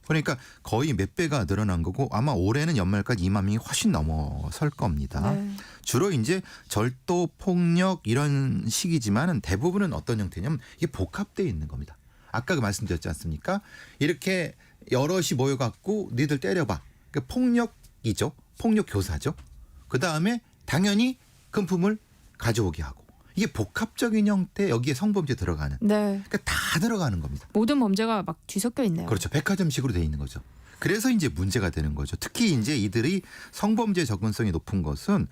그러니까 거의 몇 배가 늘어난 거고 아마 올해는 연말까지 2만 명이 훨씬 넘어설 겁니다. 네. 주로 이제 절도, 폭력 이런 식이지만은 대부분은 어떤 형태냐면 이게 복합되어 있는 겁니다. 아까 그 말씀드렸지 않습니까? 이렇게 여럿이 모여갖고 니들 때려봐. 그러니까 폭력이죠. 폭력 교사죠. 그 다음에 당연히 금품을 가져오게 하고 이게 복합적인 형태 여기에 성범죄 들어가는. 네. 그러니까 다 들어가는 겁니다. 모든 범죄가 막 뒤섞여 있네요. 그렇죠. 백화점식으로 돼 있는 거죠. 그래서 이제 문제가 되는 거죠. 특히 이제 이들이 성범죄 접근성이 높은 것은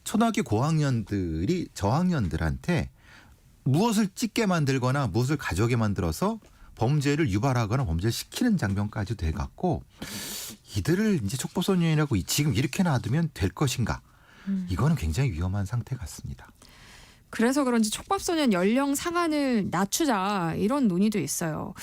초등학교 고학년들이 저학년들한테 무엇을 찍게 만들거나 무엇을 가져오게 만들어서 범죄를 유발하거나 범죄를 시키는 장면까지 돼갖고 이들을 이제 촉법소년이라고 지금 이렇게 놔두면 될 것인가. 이거는 굉장히 위험한 상태 같습니다. 그래서 그런지 촉법소년 연령 상한을 낮추자 이런 논의도 있어요.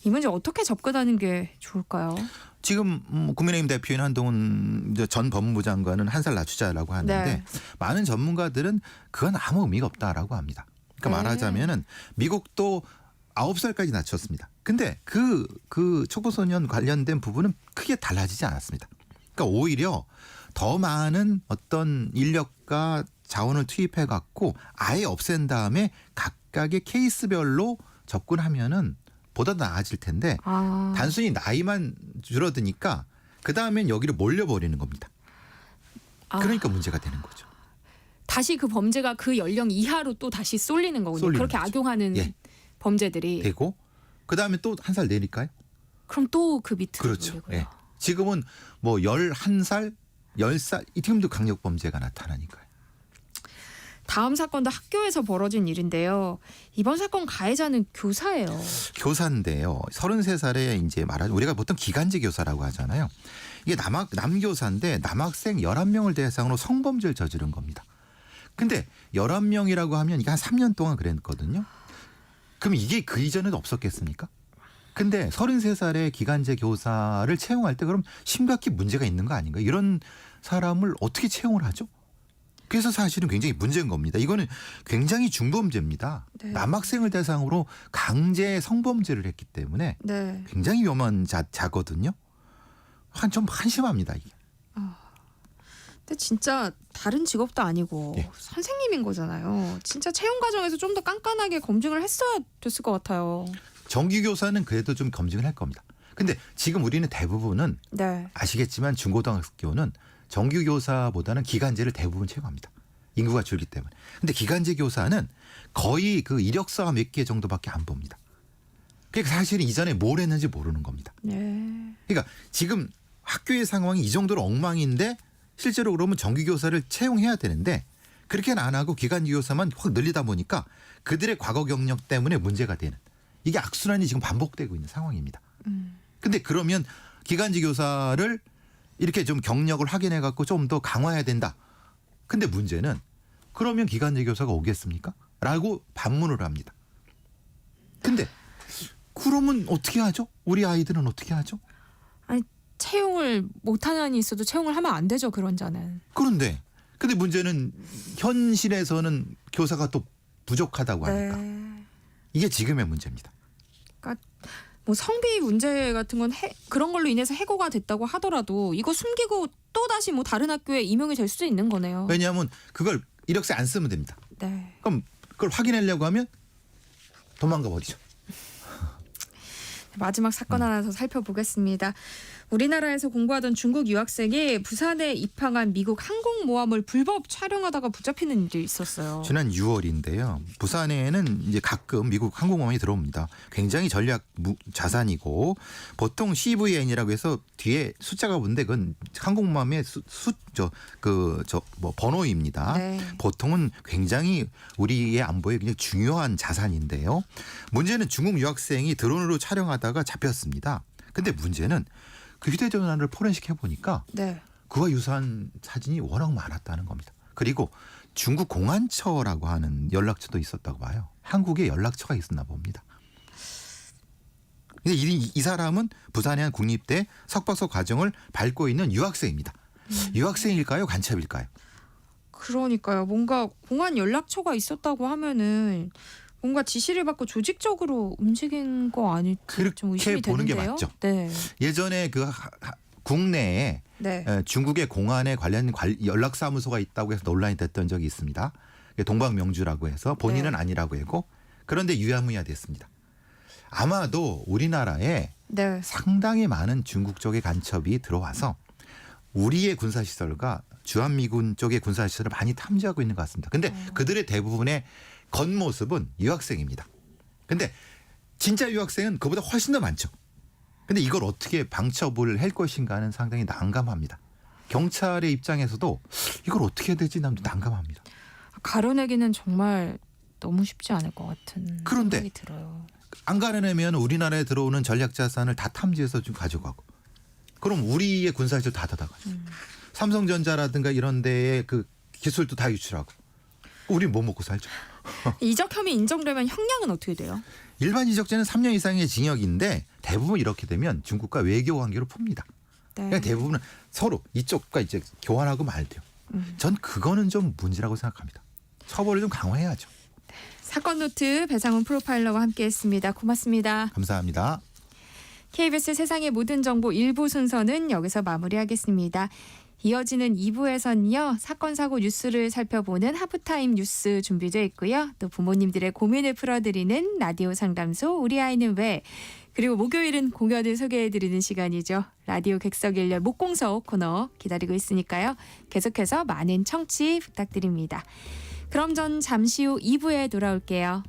이 문제 어떻게 접근하는 게 좋을까요? 지금 국민의힘 대표인 한동훈 전 법무부 장관은 한 살 낮추자라고 하는데 네. 많은 전문가들은 그건 아무 의미가 없다라고 합니다. 그러니까 말하자면은 미국도 9살까지 낮췄습니다. 근데 그 촉법소년 관련된 부분은 크게 달라지지 않았습니다. 그러니까 오히려 더 많은 어떤 인력과 자원을 투입해 갖고 아예 없앤 다음에 각각의 케이스별로 접근하면은 보다 나아질 텐데 단순히 나이만 줄어드니까 그 다음엔 여기를 몰려버리는 겁니다. 그러니까 문제가 되는 거죠. 다시 그 범죄가 그 연령 이하로 또 다시 쏠리는 거군요. 쏠리는 그렇게 거죠. 악용하는 예. 범죄들이. 되고 그 다음에 또 한 살 내릴까요? 그럼 또 그 밑으로 그렇죠. 몰리고요. 예. 지금은 뭐 11살, 10살 이 지금도 강력범죄가 나타나니까요. 다음 사건도 학교에서 벌어진 일인데요. 이번 사건 가해자는 교사예요. 교사인데요. 33살에 이제 우리가 보통 기간제 교사라고 하잖아요. 이게 남교사인데 남학생 11명을 대상으로 성범죄를 저지른 겁니다. 근데 11명이라고 하면 이게 한 3년 동안 그랬거든요. 그럼 이게 그 이전에도 없었겠습니까? 근데 33살의 기간제 교사를 채용할 때 그럼 심각히 문제가 있는 거 아닌가? 이런 사람을 어떻게 채용을 하죠? 그래서 사실은 굉장히 문제인 겁니다. 이거는 굉장히 중범죄입니다. 네. 남학생을 대상으로 강제 성범죄를 했기 때문에 네. 굉장히 위험한 자거든요. 좀 한심합니다. 이게. 근데 진짜 다른 직업도 아니고 예. 선생님인 거잖아요. 진짜 채용 과정에서 좀 더 깐깐하게 검증을 했어야 됐을 것 같아요. 정규교사는 그래도 좀 검증을 할 겁니다. 근데 지금 우리는 대부분은 네. 아시겠지만 중고등학교는 정규교사보다는 기간제를 대부분 채용합니다. 인구가 줄기 때문에. 근데 기간제 교사는 거의 그 이력서 몇 개 정도밖에 안 봅니다. 그러니까 사실은 이전에 뭘 했는지 모르는 겁니다. 네. 그러니까 지금 학교의 상황이 이 정도로 엉망인데 실제로 그러면 정규교사를 채용해야 되는데 그렇게는 안 하고 기간제 교사만 확 늘리다 보니까 그들의 과거 경력 때문에 문제가 되는 이게 악순환이 지금 반복되고 있는 상황입니다. 근데 그러면 기간제 교사를 이렇게 좀 경력을 확인해 갖고 좀 더 강화해야 된다. 근데 문제는 그러면 기간제 교사가 오겠습니까? 라고 반문을 합니다. 근데 그러면 어떻게 하죠? 우리 아이들은 어떻게 하죠? 아니 채용을 못하는 한이 있어도 채용을 하면 안 되죠. 그런 자는. 그런데 근데 문제는 현실에서는 교사가 또 부족하다고 하니까 이게 지금의 문제입니다. 뭐 성비 문제 같은 건 그런 걸로 인해서 해고가 됐다고 하더라도 이거 숨기고 또 다시 뭐 다른 학교에 임용이 될 수도 있는 거네요. 왜냐하면 그걸 이력서에 안 쓰면 됩니다. 네. 그럼 그걸 확인하려고 하면 도망가 버리죠. 마지막 사건 하나 더 살펴보겠습니다. 우리나라에서 공부하던 중국 유학생이 부산에 입항한 미국 항공모함을 불법 촬영하다가 붙잡히는 일이 있었어요. 지난 6월인데요. 부산에는 이제 가끔 미국 항공모함이 들어옵니다. 굉장히 전략 자산이고 보통 CVN이라고 해서 뒤에 숫자가 붙는데 그건 항공모함의 번호입니다. 네. 보통은 굉장히 우리의 안보에 굉장히 중요한 자산인데요. 문제는 중국 유학생이 드론으로 촬영하다가 잡혔습니다. 근데 문제는 그 휴대전화를 포렌식 해보니까 네. 그와 유사한 사진이 워낙 많았다는 겁니다. 그리고 중국 공안처라고 하는 연락처도 있었다고 봐요. 한국에 연락처가 있었나 봅니다. 근데 이 사람은 부산의 한 국립대 석박사 과정을 밟고 있는 유학생입니다. 유학생일까요? 간첩일까요? 그러니까요. 뭔가 공안 연락처가 있었다고 하면은 뭔가 지시를 받고 조직적으로 움직인 거 아닐지 좀 의심이 그렇게 보는 게 되는데요. 맞죠. 네. 예전에 그 국내에 네. 중국의 공안에 관련 연락사무소가 있다고 해서 논란이 됐던 적이 있습니다. 동방명주라고 해서 본인은 네. 아니라고 했고 그런데 유야무야 됐습니다. 아마도 우리나라에 네. 상당히 많은 중국 쪽의 간첩이 들어와서 우리의 군사시설과 주한미군 쪽의 군사시설을 많이 탐지하고 있는 것 같습니다. 근데 그들의 대부분의 겉모습은 유학생입니다. 근데 진짜 유학생은 그보다 훨씬 더 많죠. 근데 이걸 어떻게 방첩을 할 것인가는 상당히 난감합니다. 경찰의 입장에서도 이걸 어떻게 해야 되지 난감합니다. 가려내기는 정말 너무 쉽지 않을 것 같은 그런데 생각이 들어요. 안 가려내면 우리나라에 들어오는 전략자산을 다 탐지해서 좀 가져가고 그럼 우리의 군사시설 다 닫아가죠. 삼성전자라든가 이런 데의 그 기술도 다 유출하고 우리 뭐 먹고 살죠. 이적 혐의 인정되면 형량은 어떻게 돼요? 일반 이적죄는 3년 이상의 징역인데 대부분 이렇게 되면 중국과 외교 관계로 풉니다. 네. 그러니까 대부분은 서로 이쪽과 이제 교환하고 말돼요. 전 그거는 좀 문제라고 생각합니다. 처벌을 좀 강화해야죠. 사건 노트 배상훈 프로파일러와 함께했습니다. 고맙습니다. 감사합니다. KBS 세상의 모든 정보 1부 순서는 여기서 마무리하겠습니다. 이어지는 2부에서는요. 사건 사고 뉴스를 살펴보는 하프타임 뉴스 준비되어 있고요. 또 부모님들의 고민을 풀어드리는 라디오 상담소 우리 아이는 왜 그리고 목요일은 공연을 소개해드리는 시간이죠. 라디오 객석일열 목공서 코너 기다리고 있으니까요. 계속해서 많은 청취 부탁드립니다. 그럼 전 잠시 후 2부에 돌아올게요.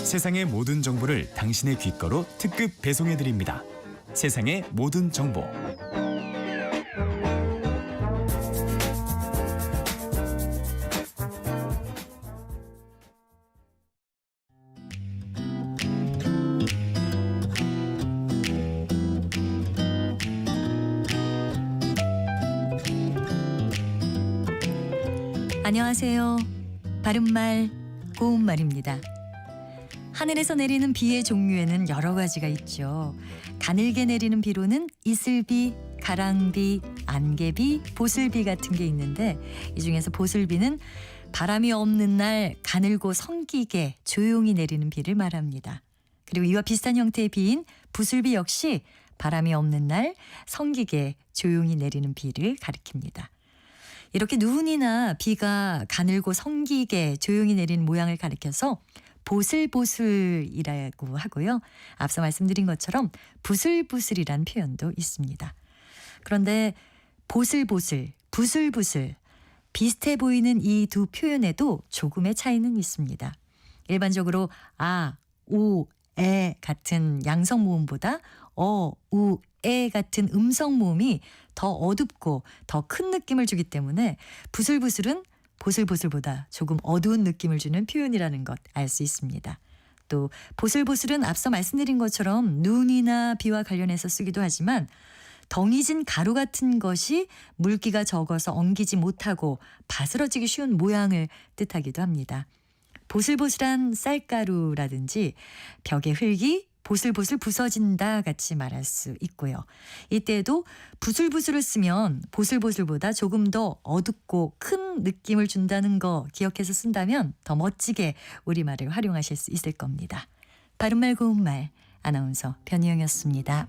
세상의 모든 정보를 당신의 귓가로 특급 배송해드립니다. 세상의 모든 정보. 안녕하세요. 바른말, 고운말입니다. 하늘에서 내리는 비의 종류에는 여러 가지가 있죠. 가늘게 내리는 비로는 이슬비, 가랑비, 안개비, 보슬비 같은 게 있는데 이 중에서 보슬비는 바람이 없는 날 가늘고 성기게 조용히 내리는 비를 말합니다. 그리고 이와 비슷한 형태의 비인 부슬비 역시 바람이 없는 날 성기게 조용히 내리는 비를 가리킵니다. 이렇게 눈이나 비가 가늘고 성기게 조용히 내리는 모양을 가리켜서 보슬보슬이라고 하고요. 앞서 말씀드린 것처럼 부슬부슬이란 표현도 있습니다. 그런데 보슬보슬, 부슬부슬 비슷해 보이는 이 두 표현에도 조금의 차이는 있습니다. 일반적으로 아, 오, 에 같은 양성 모음보다 어, 우, 에 같은 음성 모음이 더 어둡고 더 큰 느낌을 주기 때문에 부슬부슬은 보슬보슬보다 조금 어두운 느낌을 주는 표현이라는 것 알 수 있습니다. 또 보슬보슬은 앞서 말씀드린 것처럼 눈이나 비와 관련해서 쓰기도 하지만 덩이진 가루 같은 것이 물기가 적어서 엉기지 못하고 바스러지기 쉬운 모양을 뜻하기도 합니다. 보슬보슬한 쌀가루라든지 벽의 흙이 보슬보슬 부서진다 같이 말할 수 있고요. 이때에도 부슬부슬을 쓰면 보슬보슬보다 조금 더 어둡고 큰 느낌을 준다는 거 기억해서 쓴다면 더 멋지게 우리말을 활용하실 수 있을 겁니다. 바른말 고운말 아나운서 변희영이었습니다.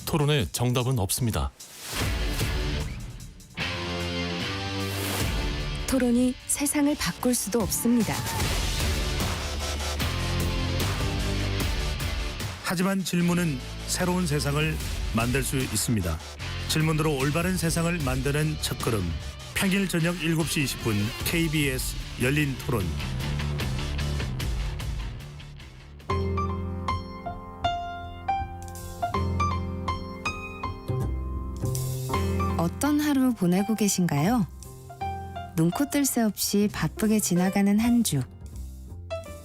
토론에 정답은 없습니다. 토론이 세상을 바꿀 수도 없습니다. 하지만 질문은 새로운 세상을 만들 수 있습니다. 질문으로 올바른 세상을 만드는 첫걸음. 평일 저녁 7시 20분 KBS 열린 토론. 어떤 하루 보내고 계신가요? 눈코 뜰 새 없이 바쁘게 지나가는 한 주.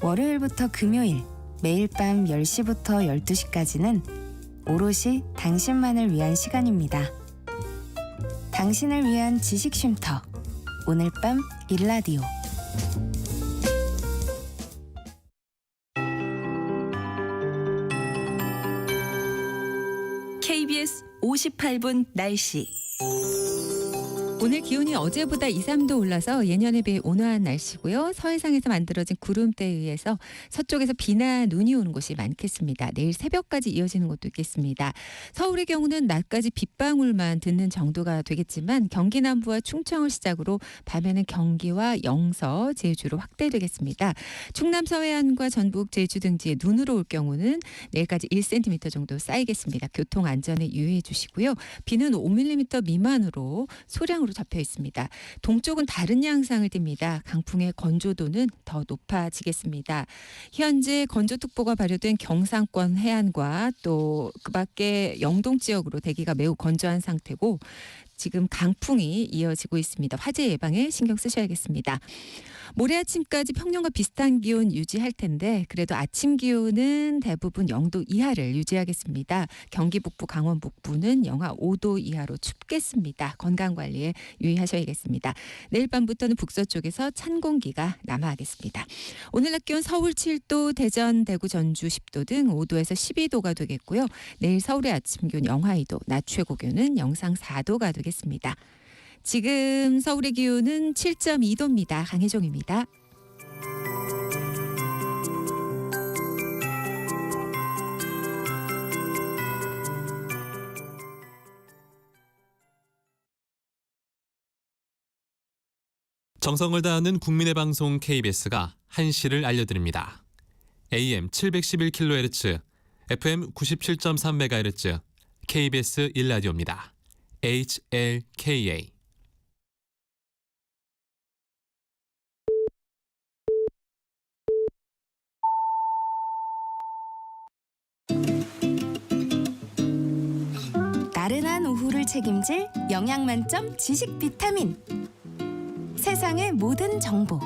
월요일부터 금요일, 매일 밤 10시부터 12시까지는 오롯이 당신만을 위한 시간입니다. 당신을 위한 지식 쉼터. 오늘 밤 일라디오. KBS 58분 날씨. 오늘 기온이 어제보다 2, 3도 올라서 예년에 비해 온화한 날씨고요. 서해상에서 만들어진 구름대에 의해서 서쪽에서 비나 눈이 오는 곳이 많겠습니다. 내일 새벽까지 이어지는 곳도 있겠습니다. 서울의 경우는 낮까지 빗방울만 듣는 정도가 되겠지만 경기 남부와 충청을 시작으로 밤에는 경기와 영서, 제주로 확대되겠습니다. 충남 서해안과 전북, 제주 등지에 눈으로 올 경우는 내일까지 1cm 정도 쌓이겠습니다. 교통 안전에 유의해 주시고요. 비는 5mm 미만으로 소량으로 잡혀 있습니다. 동쪽은 다른 양상을 띱니다. 강풍의 건조도는 더 높아지겠습니다. 현재 건조특보가 발효된 경상권 해안과 또 그 밖에 영동 지역으로 대기가 매우 건조한 상태고 지금 강풍이 이어지고 있습니다. 화재 예방에 신경 쓰셔야겠습니다. 모레 아침까지 평년과 비슷한 기온 유지할 텐데 그래도 아침 기온은 대부분 0도 이하를 유지하겠습니다. 경기 북부, 강원 북부는 영하 5도 이하로 춥겠습니다. 건강관리에 유의하셔야겠습니다. 내일 밤부터는 북서쪽에서 찬 공기가 남하하겠습니다. 오늘 낮 기온 서울 7도, 대전, 대구, 전주 10도 등 5도에서 12도가 되겠고요. 내일 서울의 아침 기온 영하 2도, 낮 최고 기온은 영상 4도가 되겠습니다. 지금 서울의 기온은 7.2도입니다. 강혜종입니다. 정성을 다하는 국민의 방송 KBS가 한시를 알려드립니다. AM 711kHz, FM 97.3MHz, KBS 1라디오입니다. HLKA. 나른한 오후를 책임질 영양 만점 지식 비타민. 세상의 모든 정보.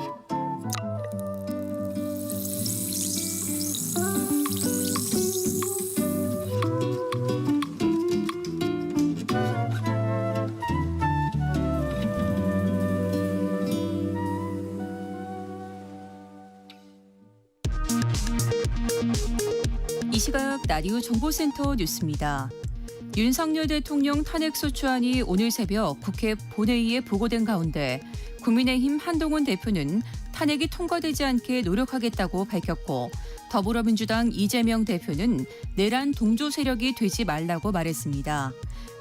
이 시각 라디오 정보센터 뉴스입니다. 윤석열 대통령 탄핵소추안이 오늘 새벽 국회 본회의에 보고된 가운데 국민의힘 한동훈 대표는 탄핵이 통과되지 않게 노력하겠다고 밝혔고 더불어민주당 이재명 대표는 내란 동조 세력이 되지 말라고 말했습니다.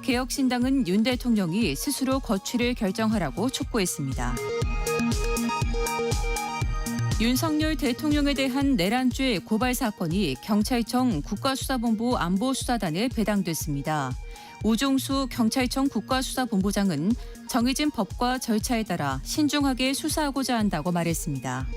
개혁신당은 윤 대통령이 스스로 거취를 결정하라고 촉구했습니다. 윤석열 대통령에 대한 내란죄 고발 사건이 경찰청 국가수사본부 안보수사단에 배당됐습니다. 우종수 경찰청 국가수사본부장은 정해진 법과 절차에 따라 신중하게 수사하고자 한다고 말했습니다.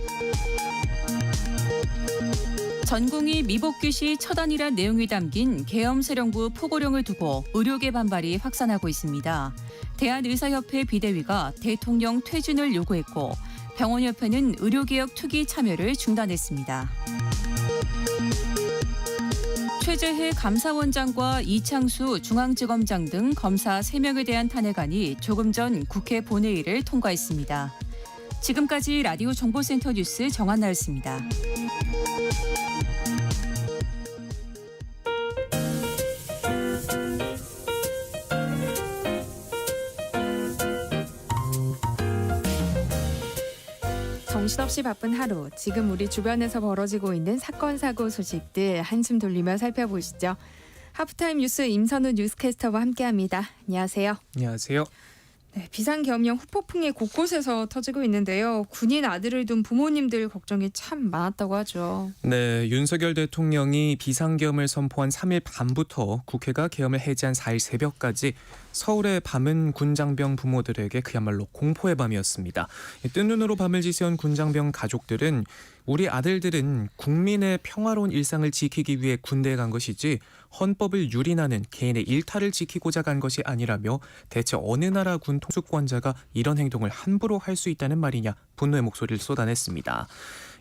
전공이 미복귀 시 처단이란 내용이 담긴 계엄사령부 포고령을 두고 의료계 반발이 확산하고 있습니다. 대한의사협회 비대위가 대통령 퇴진을 요구했고 병원협회는 의료개혁 투기 참여를 중단했습니다. 최재해 감사원장과 이창수 중앙지검장 등 검사 3명에 대한 탄핵안이 조금 전 국회 본회의를 통과했습니다. 지금까지 라디오 정보센터 뉴스 정한나였습니다. 정신없이 바쁜 하루, 지금 우리 주변에서 벌어지고 있는 사건, 사고 소식들 한숨 돌리며 살펴보시죠. 하프타임 뉴스 임선우 뉴스캐스터와 함께합니다. 안녕하세요. 안녕하세요. 네, 비상계엄령 후폭풍이 곳곳에서 터지고 있는데요. 군인 아들을 둔 부모님들 걱정이 참 많았다고 하죠. 네, 윤석열 대통령이 비상계엄을 선포한 3일 밤부터 국회가 계엄을 해제한 4일 새벽까지 서울의 밤은 군장병 부모들에게 그야말로 공포의 밤이었습니다. 뜬 눈으로 밤을 지새운 군장병 가족들은 우리 아들들은 국민의 평화로운 일상을 지키기 위해 군대에 간 것이지 헌법을 유린하는 개인의 일탈을 지키고자 간 것이 아니라며 대체 어느 나라 군 통수권자가 이런 행동을 함부로 할 수 있다는 말이냐 분노의 목소리를 쏟아냈습니다.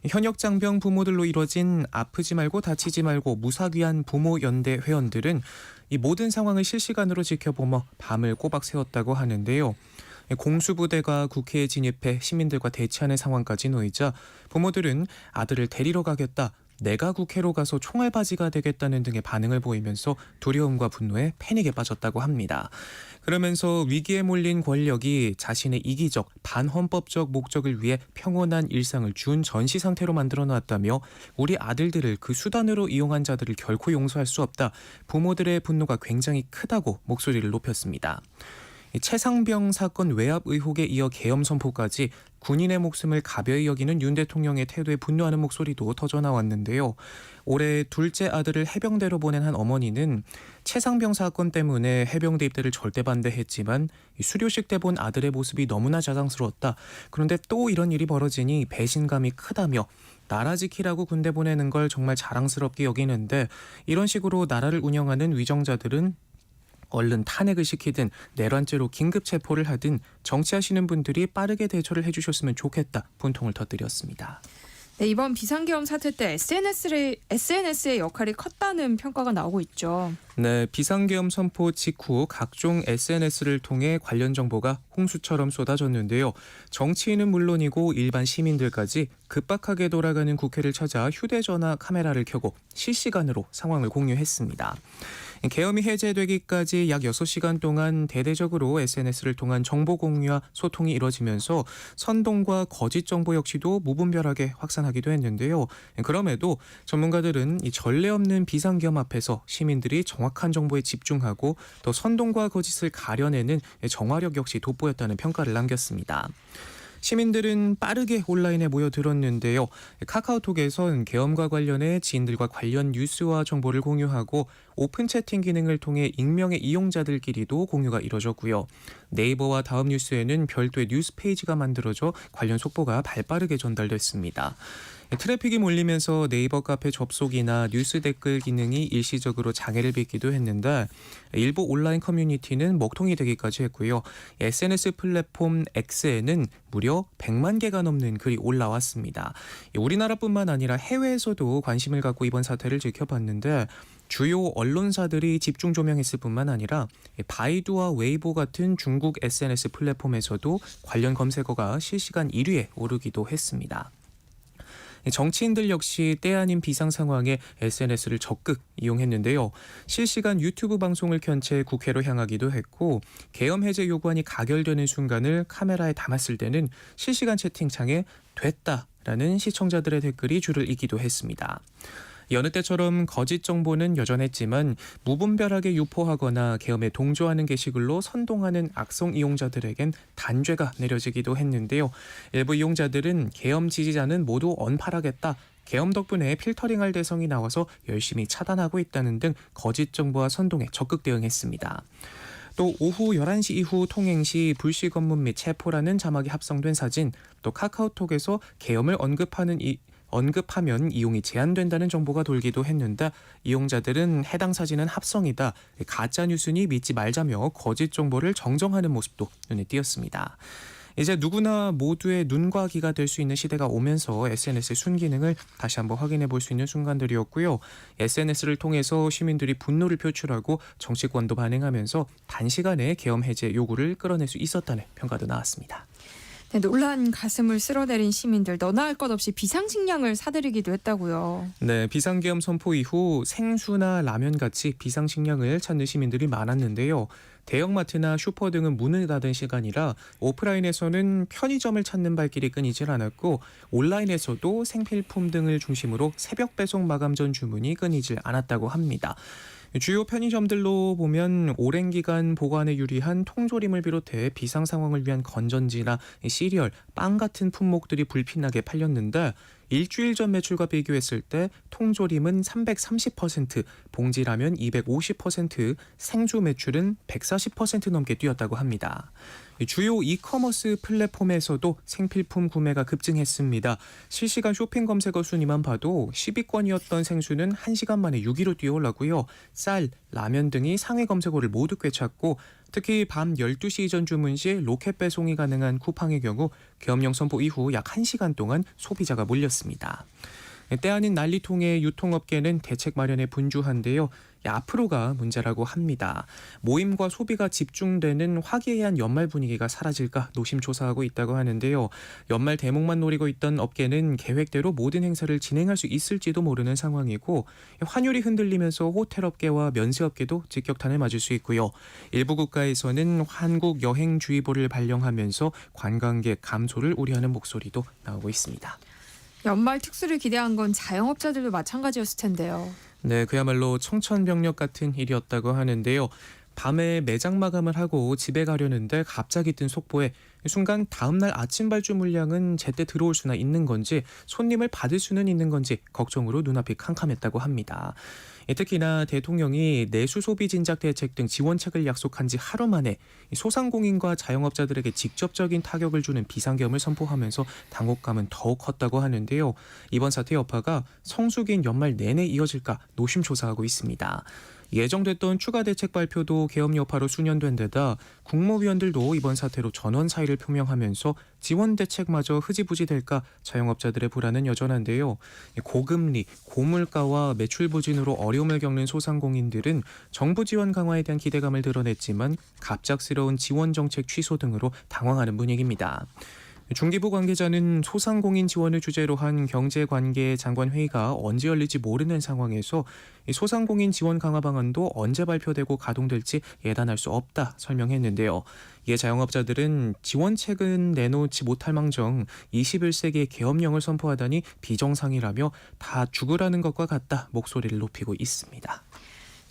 현역 장병 부모들로 이뤄진 아프지 말고 다치지 말고 무사귀한 부모 연대 회원들은 이 모든 상황을 실시간으로 지켜보며 밤을 꼬박 새웠다고 하는데요. 공수부대가 국회에 진입해 시민들과 대치하는 상황까지 놓이자 부모들은 아들을 데리러 가겠다, 내가 국회로 가서 총알바지가 되겠다는 등의 반응을 보이면서 두려움과 분노에 패닉에 빠졌다고 합니다. 그러면서 위기에 몰린 권력이 자신의 이기적, 반헌법적 목적을 위해 평온한 일상을 준 전시 상태로 만들어놨다며 우리 아들들을 그 수단으로 이용한 자들을 결코 용서할 수 없다. 부모들의 분노가 굉장히 크다고 목소리를 높였습니다. 최상병 사건 외압 의혹에 이어 계엄 선포까지 군인의 목숨을 가벼이 여기는 윤 대통령의 태도에 분노하는 목소리도 터져나왔는데요. 올해 둘째 아들을 해병대로 보낸 한 어머니는 최상병 사건 때문에 해병대 입대를 절대 반대했지만 수료식 때 본 아들의 모습이 너무나 자랑스러웠다. 그런데 또 이런 일이 벌어지니 배신감이 크다며 나라 지키라고 군대 보내는 걸 정말 자랑스럽게 여기는데 이런 식으로 나라를 운영하는 위정자들은 얼른 탄핵을 시키든 내란죄로 긴급 체포를 하든 정치하시는 분들이 빠르게 대처를 해주셨으면 좋겠다 분통을 터뜨렸습니다. 네, 이번 비상계엄 사태 때 SNS의 역할이 컸다는 평가가 나오고 있죠. 네, 비상계엄 선포 직후 각종 SNS를 통해 관련 정보가 홍수처럼 쏟아졌는데요. 정치인은 물론이고 일반 시민들까지 급박하게 돌아가는 국회를 찾아 휴대전화 카메라를 켜고 실시간으로 상황을 공유했습니다. 계엄이 해제되기까지 약 6시간 동안 대대적으로 SNS를 통한 정보 공유와 소통이 이뤄지면서 선동과 거짓 정보 역시도 무분별하게 확산하기도 했는데요. 그럼에도 전문가들은 이 전례 없는 비상계엄 앞에서 시민들이 정확한 정보에 집중하고 또 선동과 거짓을 가려내는 정화력 역시 돋보였다는 평가를 남겼습니다. 시민들은 빠르게 온라인에 모여들었는데요. 카카오톡에선 계엄과 관련해 지인들과 관련 뉴스와 정보를 공유하고 오픈 채팅 기능을 통해 익명의 이용자들끼리도 공유가 이뤄졌고요. 네이버와 다음 뉴스에는 별도의 뉴스 페이지가 만들어져 관련 속보가 발빠르게 전달됐습니다. 트래픽이 몰리면서 네이버 카페 접속이나 뉴스 댓글 기능이 일시적으로 장애를 빚기도 했는데 일부 온라인 커뮤니티는 먹통이 되기까지 했고요. SNS 플랫폼 X에는 무려 100만 개가 넘는 글이 올라왔습니다. 우리나라뿐만 아니라 해외에서도 관심을 갖고 이번 사태를 지켜봤는데 주요 언론사들이 집중 조명했을 뿐만 아니라 바이두와 웨이보 같은 중국 SNS 플랫폼에서도 관련 검색어가 실시간 1위에 오르기도 했습니다. 정치인들 역시 때 아닌 비상 상황에 SNS를 적극 이용했는데요. 실시간 유튜브 방송을 켠 채 국회로 향하기도 했고 계엄 해제 요구안이 가결되는 순간을 카메라에 담았을 때는 실시간 채팅창에 됐다라는 시청자들의 댓글이 줄을 잇기도 했습니다. 여느 때처럼 거짓 정보는 여전했지만 무분별하게 유포하거나 계엄에 동조하는 게시글로 선동하는 악성 이용자들에겐 단죄가 내려지기도 했는데요. 일부 이용자들은 계엄 지지자는 모두 언팔하겠다. 계엄 덕분에 필터링할 대성이 나와서 열심히 차단하고 있다는 등 거짓 정보와 선동에 적극 대응했습니다. 또 오후 11시 이후 통행 시 불시 검문 및 체포라는 자막이 합성된 사진, 또 카카오톡에서 계엄을 언급하면 이용이 제한된다는 정보가 돌기도 했는데 이용자들은 해당 사진은 합성이다, 가짜뉴스니 믿지 말자며 거짓 정보를 정정하는 모습도 눈에 띄었습니다. 이제 누구나 모두의 눈과 귀가 될 수 있는 시대가 오면서 SNS의 순기능을 다시 한번 확인해 볼 수 있는 순간들이었고요. SNS를 통해서 시민들이 분노를 표출하고 정치권도 반응하면서 단시간에 계엄 해제 요구를 끌어낼 수 있었다는 평가도 나왔습니다. 네, 놀란 가슴을 쓸어내린 시민들 너나 할 것 없이 비상식량을 사들이기도 했다고요. 네, 비상계엄 선포 이후 생수나 라면 같이 비상식량을 찾는 시민들이 많았는데요. 대형마트나 슈퍼 등은 문을 닫은 시간이라 오프라인에서는 편의점을 찾는 발길이 끊이질 않았고 온라인에서도 생필품 등을 중심으로 새벽 배송 마감 전 주문이 끊이질 않았다고 합니다. 주요 편의점들로 보면 오랜 기간 보관에 유리한 통조림을 비롯해 비상 상황을 위한 건전지나 시리얼, 빵 같은 품목들이 불편하게 팔렸는데 일주일 전 매출과 비교했을 때 통조림은 330%, 봉지라면 250%, 생수 매출은 140% 넘게 뛰었다고 합니다. 주요 이커머스 플랫폼에서도 생필품 구매가 급증했습니다. 실시간 쇼핑 검색어 순위만 봐도 10위권이었던 생수는 1시간 만에 6위로 뛰어올랐고요. 쌀, 라면 등이 상위 검색어를 모두 꿰찼고 특히 밤 12시 이전 주문 시 로켓 배송이 가능한 쿠팡의 경우 계엄령 선포 이후 약 1시간 동안 소비자가 몰렸습니다. 때 아닌 난리통의 유통업계는 대책 마련에 분주한데요. 앞으로가 문제라고 합니다. 모임과 소비가 집중되는 화기애애한 연말 분위기가 사라질까 노심초사하고 있다고 하는데요. 연말 대목만 노리고 있던 업계는 계획대로 모든 행사를 진행할 수 있을지도 모르는 상황이고 환율이 흔들리면서 호텔업계와 면세업계도 직격탄을 맞을 수 있고요. 일부 국가에서는 한국 여행주의보를 발령하면서 관광객 감소를 우려하는 목소리도 나오고 있습니다. 연말 특수를 기대한 건 자영업자들도 마찬가지였을 텐데요. 네, 그야말로 청천벽력 같은 일이었다고 하는데요. 밤에 매장 마감을 하고 집에 가려는데 갑자기 뜬 속보에 순간 다음날 아침 발주 물량은 제때 들어올 수나 있는 건지 손님을 받을 수는 있는 건지 걱정으로 눈앞이 캄캄했다고 합니다. 특히나 대통령이 내수 소비 진작 대책 등 지원책을 약속한 지 하루 만에 소상공인과 자영업자들에게 직접적인 타격을 주는 비상계엄을 선포하면서 당혹감은 더욱 컸다고 하는데요. 이번 사태 여파가 성수기인 연말 내내 이어질까 노심초사하고 있습니다. 예정됐던 추가 대책 발표도 계엄 여파로 수년된 데다 국무위원들도 이번 사태로 전원 사의를 표명하면서 지원 대책마저 흐지부지 될까 자영업자들의 불안은 여전한데요. 고금리, 고물가와 매출 부진으로 어려움을 겪는 소상공인들은 정부 지원 강화에 대한 기대감을 드러냈지만 갑작스러운 지원 정책 취소 등으로 당황하는 분위기입니다. 중기부 관계자는 소상공인 지원을 주제로 한 경제관계 장관회의가 언제 열릴지 모르는 상황에서 소상공인 지원 강화 방안도 언제 발표되고 가동될지 예단할 수 없다 설명했는데요. 이에 자영업자들은 지원책은 내놓지 못할 망정 21세기의 계엄령을 선포하다니 비정상이라며 다 죽으라는 것과 같다 목소리를 높이고 있습니다.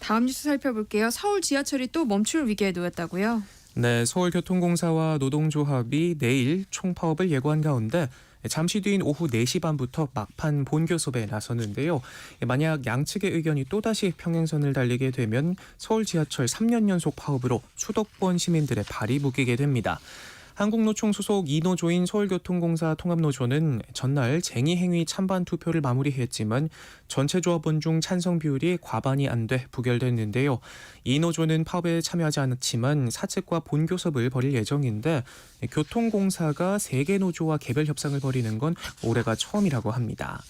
다음 뉴스 살펴볼게요. 서울 지하철이 또 멈출 위기에 놓였다고요? 네, 서울교통공사와 노동조합이 내일 총파업을 예고한 가운데 잠시 뒤인 오후 4시 반부터 막판 본교섭에 나섰는데요. 만약 양측의 의견이 또다시 평행선을 달리게 되면 서울 지하철 3년 연속 파업으로 수도권 시민들의 발이 묶이게 됩니다. 한국노총 소속 2노조인 서울교통공사 통합노조는 전날 쟁의행위 찬반 투표를 마무리했지만 전체 조합원 중 찬성 비율이 과반이 안 돼 부결됐는데요. 이 노조는 파업에 참여하지 않았지만 사측과 본교섭을 벌일 예정인데 교통공사가 3개 노조와 개별 협상을 벌이는 건 올해가 처음이라고 합니다.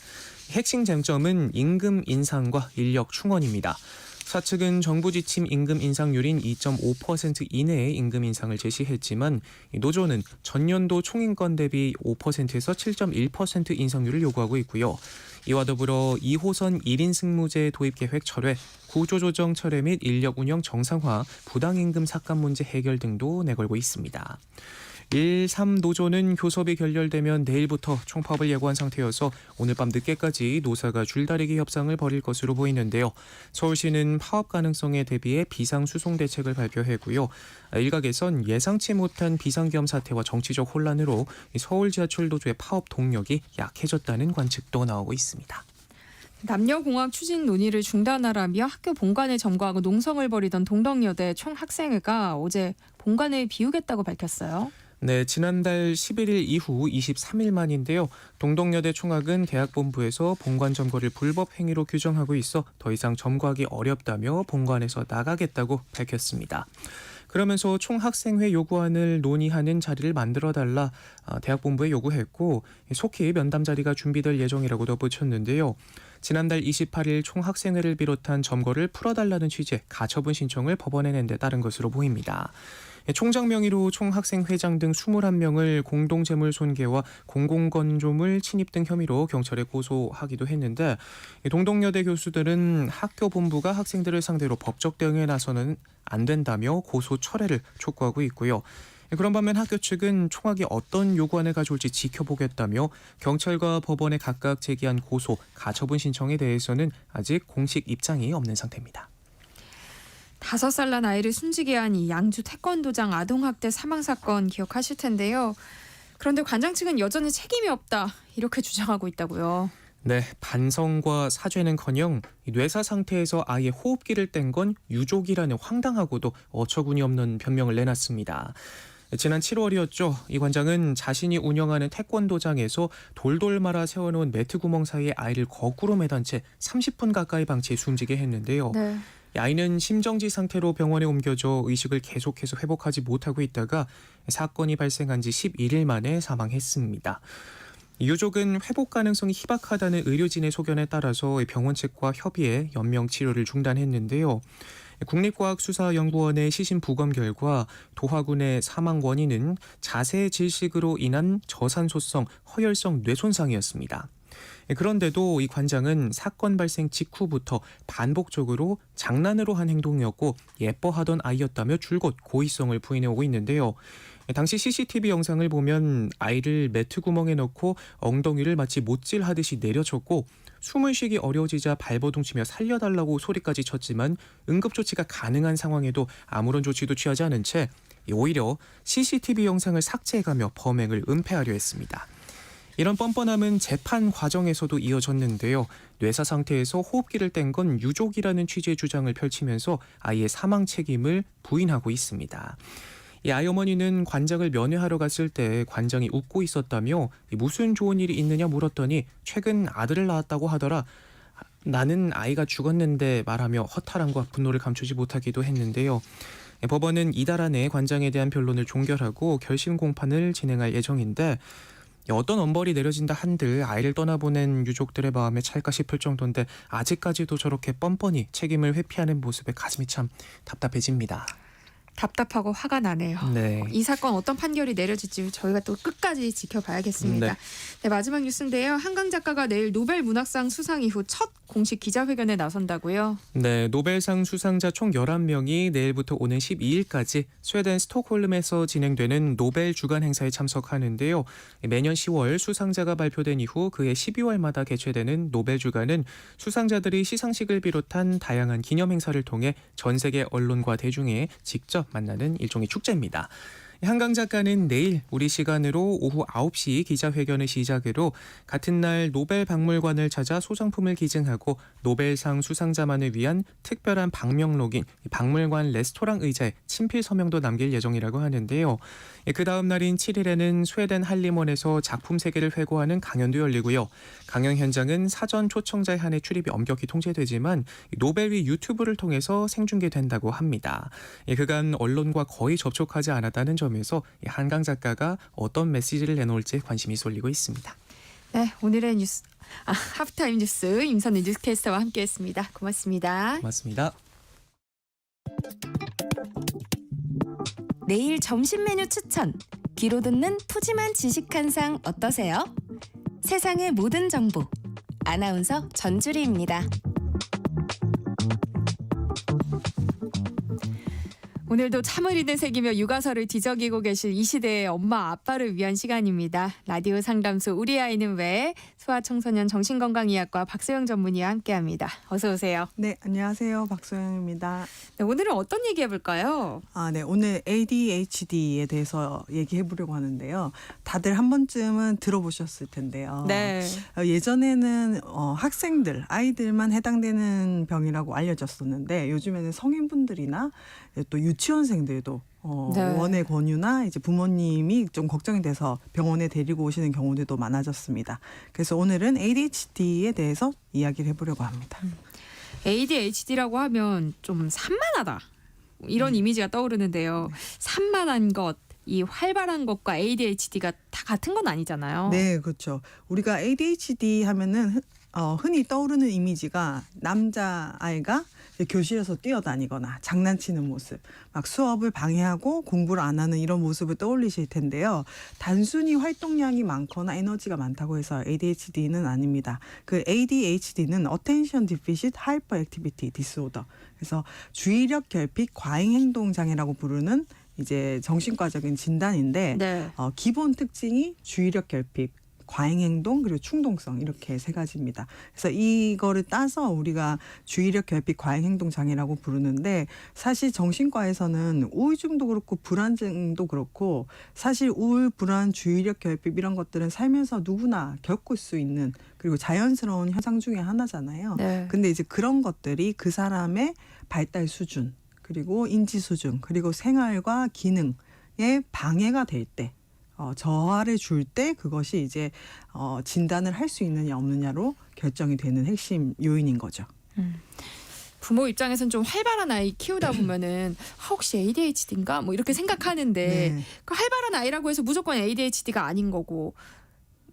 핵심 쟁점은 임금 인상과 인력 충원입니다. 사측은 정부 지침 임금 인상률인 2.5% 이내의 임금 인상을 제시했지만 노조는 전년도 총인건 대비 5%에서 7.1% 인상률을 요구하고 있고요. 이와 더불어 2호선 1인 승무제 도입 계획 철회, 구조조정 철회 및 인력 운영 정상화, 부당임금 삭감 문제 해결 등도 내걸고 있습니다. 1.3노조는 교섭이 결렬되면 내일부터 총파업을 예고한 상태여서 오늘 밤 늦게까지 노사가 줄다리기 협상을 벌일 것으로 보이는데요. 서울시는 파업 가능성에 대비해 비상수송 대책을 발표했고요. 일각에선 예상치 못한 비상겸 사태와 정치적 혼란으로 서울 지하철 노조의 파업 동력이 약해졌다는 관측도 나오고 있습니다. 남녀공학 추진 논의를 중단하라며 학교 본관을 점거하고 농성을 벌이던 동덕여대 총학생회가 어제 본관을 비우겠다고 밝혔어요. 네, 지난달 11일 이후 23일 만인데요. 동덕여대 총학은 대학 본부에서 본관 점거를 불법 행위로 규정하고 있어 더 이상 점거하기 어렵다며 본관에서 나가겠다고 밝혔습니다. 그러면서 총학생회 요구안을 논의하는 자리를 만들어달라 대학 본부에 요구했고 속히 면담 자리가 준비될 예정이라고 덧붙였는데요. 지난달 28일 총학생회를 비롯한 점거를 풀어달라는 취지의 가처분 신청을 법원에 낸 데 따른 것으로 보입니다. 총장 명의로 총학생회장 등 21명을 공동재물손괴와 공공건조물 침입 등 혐의로 경찰에 고소하기도 했는데 동덕여대 교수들은 학교 본부가 학생들을 상대로 법적 대응에 나서는 안 된다며 고소 철회를 촉구하고 있고요. 그런 반면 학교 측은 총학이 어떤 요구안을 가져올지 지켜보겠다며 경찰과 법원에 각각 제기한 고소, 가처분 신청에 대해서는 아직 공식 입장이 없는 상태입니다. 5살 난 아이를 숨지게 한 이 양주 태권도장 아동학대 사망사건 기억하실 텐데요. 그런데 관장 측은 여전히 책임이 없다 이렇게 주장하고 있다고요. 네, 반성과 사죄는커녕 뇌사 상태에서 아이의 호흡기를 뗀 건 유족이라는 황당하고도 어처구니 없는 변명을 내놨습니다. 지난 7월이었죠. 이 관장은 자신이 운영하는 태권도장에서 돌돌 말아 세워놓은 매트 구멍 사이에 아이를 거꾸로 매단 채 30분 가까이 방치해 숨지게 했는데요. 네. 아이는 심정지 상태로 병원에 옮겨져 의식을 계속해서 회복하지 못하고 있다가 사건이 발생한 지 11일 만에 사망했습니다. 유족은 회복 가능성이 희박하다는 의료진의 소견에 따라서 병원 측과 협의해 연명 치료를 중단했는데요. 국립과학수사연구원의 시신 부검 결과 도화군의 사망 원인은 자세 질식으로 인한 저산소성 허혈성 뇌손상이었습니다. 그런데도 이 관장은 사건 발생 직후부터 반복적으로 장난으로 한 행동이었고 예뻐하던 아이였다며 줄곧 고의성을 부인해오고 있는데요. 당시 CCTV 영상을 보면 아이를 매트 구멍에 넣고 엉덩이를 마치 못질하듯이 내려쳤고 숨을 쉬기 어려워지자 발버둥치며 살려달라고 소리까지 쳤지만 응급조치가 가능한 상황에도 아무런 조치도 취하지 않은 채 오히려 CCTV 영상을 삭제해가며 범행을 은폐하려 했습니다. 이런 뻔뻔함은 재판 과정에서도 이어졌는데요. 뇌사 상태에서 호흡기를 뗀 건 유족이라는 취지의 주장을 펼치면서 아이의 사망 책임을 부인하고 있습니다. 이 아이 어머니는 관장을 면회하러 갔을 때 관장이 웃고 있었다며 무슨 좋은 일이 있느냐 물었더니 최근 아들을 낳았다고 하더라. 나는 아이가 죽었는데 말하며 허탈함과 분노를 감추지 못하기도 했는데요. 법원은 이달 안에 관장에 대한 변론을 종결하고 결심 공판을 진행할 예정인데 어떤 엄벌이 내려진다 한들 아이를 떠나보낸 유족들의 마음에 찰까 싶을 정도인데 아직까지도 저렇게 뻔뻔히 책임을 회피하는 모습에 가슴이 참 답답해집니다. 답답하고 화가 나네요. 네. 이 사건 어떤 판결이 내려질지 저희가 또 끝까지 지켜봐야겠습니다. 네. 네, 마지막 뉴스인데요. 한강 작가가 내일 노벨 문학상 수상 이후 첫 공식 기자회견에 나선다고요? 네, 노벨상 수상자 총 11명이 내일부터 오는 12일까지 스웨덴 스톡홀름에서 진행되는 노벨 주간 행사에 참석하는데요. 매년 10월 수상자가 발표된 이후 그해 12월마다 개최되는 노벨 주간은 수상자들이 시상식을 비롯한 다양한 기념 행사를 통해 전 세계 언론과 대중이 직접 만나는 일종의 축제입니다. 한강 작가는 내일 우리 시간으로 오후 9시 기자회견을 시작으로 같은 날 노벨 박물관을 찾아 소장품을 기증하고 노벨상 수상자만을 위한 특별한 방명록인 박물관 레스토랑 의자에 친필 서명도 남길 예정이라고 하는데요. 그 다음 날인 7일에는 스웨덴 한림원에서 작품 세계를 회고하는 강연도 열리고요. 강연 현장은 사전 초청자에 한해 출입이 엄격히 통제되지만 노벨위 유튜브를 통해서 생중계된다고 합니다. 그간 언론과 거의 접촉하지 않았다는 점에서 한강 작가가 어떤 메시지를 내놓을지 관심이 쏠리고 있습니다. 네, 오늘의 하프타임 뉴스 임선우 뉴스캐스터와 함께했습니다. 고맙습니다. 고맙습니다. 내일 점심 메뉴 추천. 귀로 듣는 푸짐한 지식 한 상 어떠세요? 세상의 모든 정보. 아나운서 전주리입니다. 오늘도 참을 이든 새기며 육아서를 뒤적이고 계실 이 시대의 엄마 아빠를 위한 시간입니다. 라디오 상담소 우리 아이는 왜 소아청소년 정신건강의학과 박소영 전문의와 함께합니다. 어서 오세요. 네, 안녕하세요. 박소영입니다. 네, 오늘은 어떤 얘기 해볼까요? 네, 오늘 ADHD에 대해서 얘기해보려고 하는데요. 다들 한 번쯤은 들어보셨을 텐데요. 네. 예전에는 학생들, 아이들만 해당되는 병이라고 알려졌었는데 요즘에는 성인분들이나 또 유치원생들도 네. 원의 권유나 이제 부모님이 좀 걱정이 돼서 병원에 데리고 오시는 경우들도 많아졌습니다. 그래서 오늘은 ADHD에 대해서 이야기를 해보려고 합니다. ADHD라고 하면 좀 산만하다 이런 이미지가 떠오르는데요. 산만한 것, 이 활발한 것과 ADHD가 다 같은 건 아니잖아요. 네, 그렇죠. 우리가 ADHD 하면은 흔히 떠오르는 이미지가 남자아이가 교실에서 뛰어다니거나 장난치는 모습, 막 수업을 방해하고 공부를 안 하는 이런 모습을 떠올리실 텐데요. 단순히 활동량이 많거나 에너지가 많다고 해서 ADHD는 아닙니다. 그 ADHD는 Attention Deficit Hyperactivity Disorder. 그래서 주의력 결핍 과잉 행동 장애라고 부르는 이제 정신과적인 진단인데 네. 기본 특징이 주의력 결핍, 과잉행동 그리고 충동성 이렇게 세 가지입니다. 그래서 이거를 따서 우리가 주의력 결핍 과잉행동 장애라고 부르는데 사실 정신과에서는 우울증도 그렇고 불안증도 그렇고 사실 우울, 불안, 주의력 결핍 이런 것들은 살면서 누구나 겪을 수 있는 그리고 자연스러운 현상 중에 하나잖아요. 네. 근데 이제 그런 것들이 그 사람의 발달 수준 그리고 인지 수준 그리고 생활과 기능에 방해가 될 때 저하를 줄 때 그것이 이제 진단을 할 수 있느냐 없느냐로 결정이 되는 핵심 요인인 거죠. 부모 입장에서는 좀 활발한 아이 키우다 보면은 혹시 ADHD인가 뭐 이렇게 생각하는데 네. 그 활발한 아이라고 해서 무조건 ADHD가 아닌 거고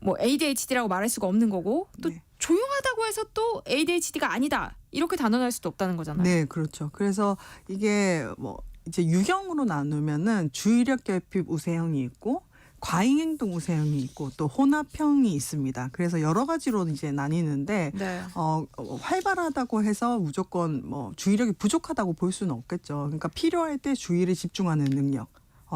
뭐 ADHD라고 말할 수가 없는 거고 또 네. 조용하다고 해서 또 ADHD가 아니다 이렇게 단언할 수도 없다는 거잖아요. 네, 그렇죠. 그래서 이게 뭐 이제 유형으로 나누면은 주의력 결핍 우세형이 있고 과잉행동 우세형이 있고 또 혼합형이 있습니다. 그래서 여러 가지로 이제 나뉘는데 네. 활발하다고 해서 무조건 뭐 주의력이 부족하다고 볼 수는 없겠죠. 그러니까 필요할 때 주의를 집중하는 능력.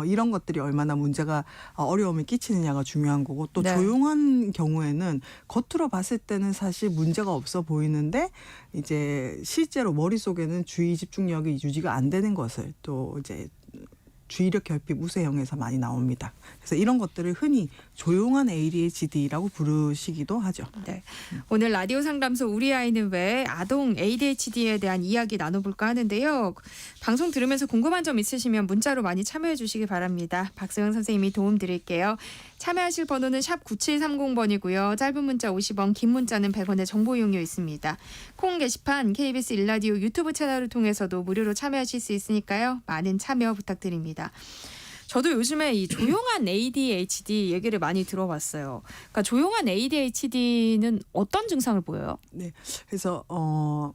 이런 것들이 얼마나 문제가 어려움을 끼치느냐가 중요한 거고 또 네. 조용한 경우에는 겉으로 봤을 때는 사실 문제가 없어 보이는데 이제 실제로 머릿속에는 주의 집중력이 유지가 안 되는 것을 또 이제 주의력 결핍 우세형에서 많이 나옵니다. 그래서 이런 것들을 흔히 조용한 ADHD라고 부르시기도 하죠. 네. 오늘 라디오 상담소 우리 아이는 왜 아동 ADHD에 대한 이야기 나눠볼까 하는데요. 방송 들으면서 궁금한 점 있으시면 문자로 많이 참여해 주시기 바랍니다. 박소영 선생님이 도움 드릴게요. 참여하실 번호는 샵 9730번이고요. 짧은 문자 50원, 긴 문자는 100원의 정보 이용료 있습니다. 콩 게시판 KBS 일라디오 유튜브 채널을 통해서도 무료로 참여하실 수 있으니까요. 많은 참여 부탁드립니다. 저도 요즘에 이 조용한 ADHD 얘기를 많이 들어봤어요. 그러니까 조용한 ADHD는 어떤 증상을 보여요? 네, 그래서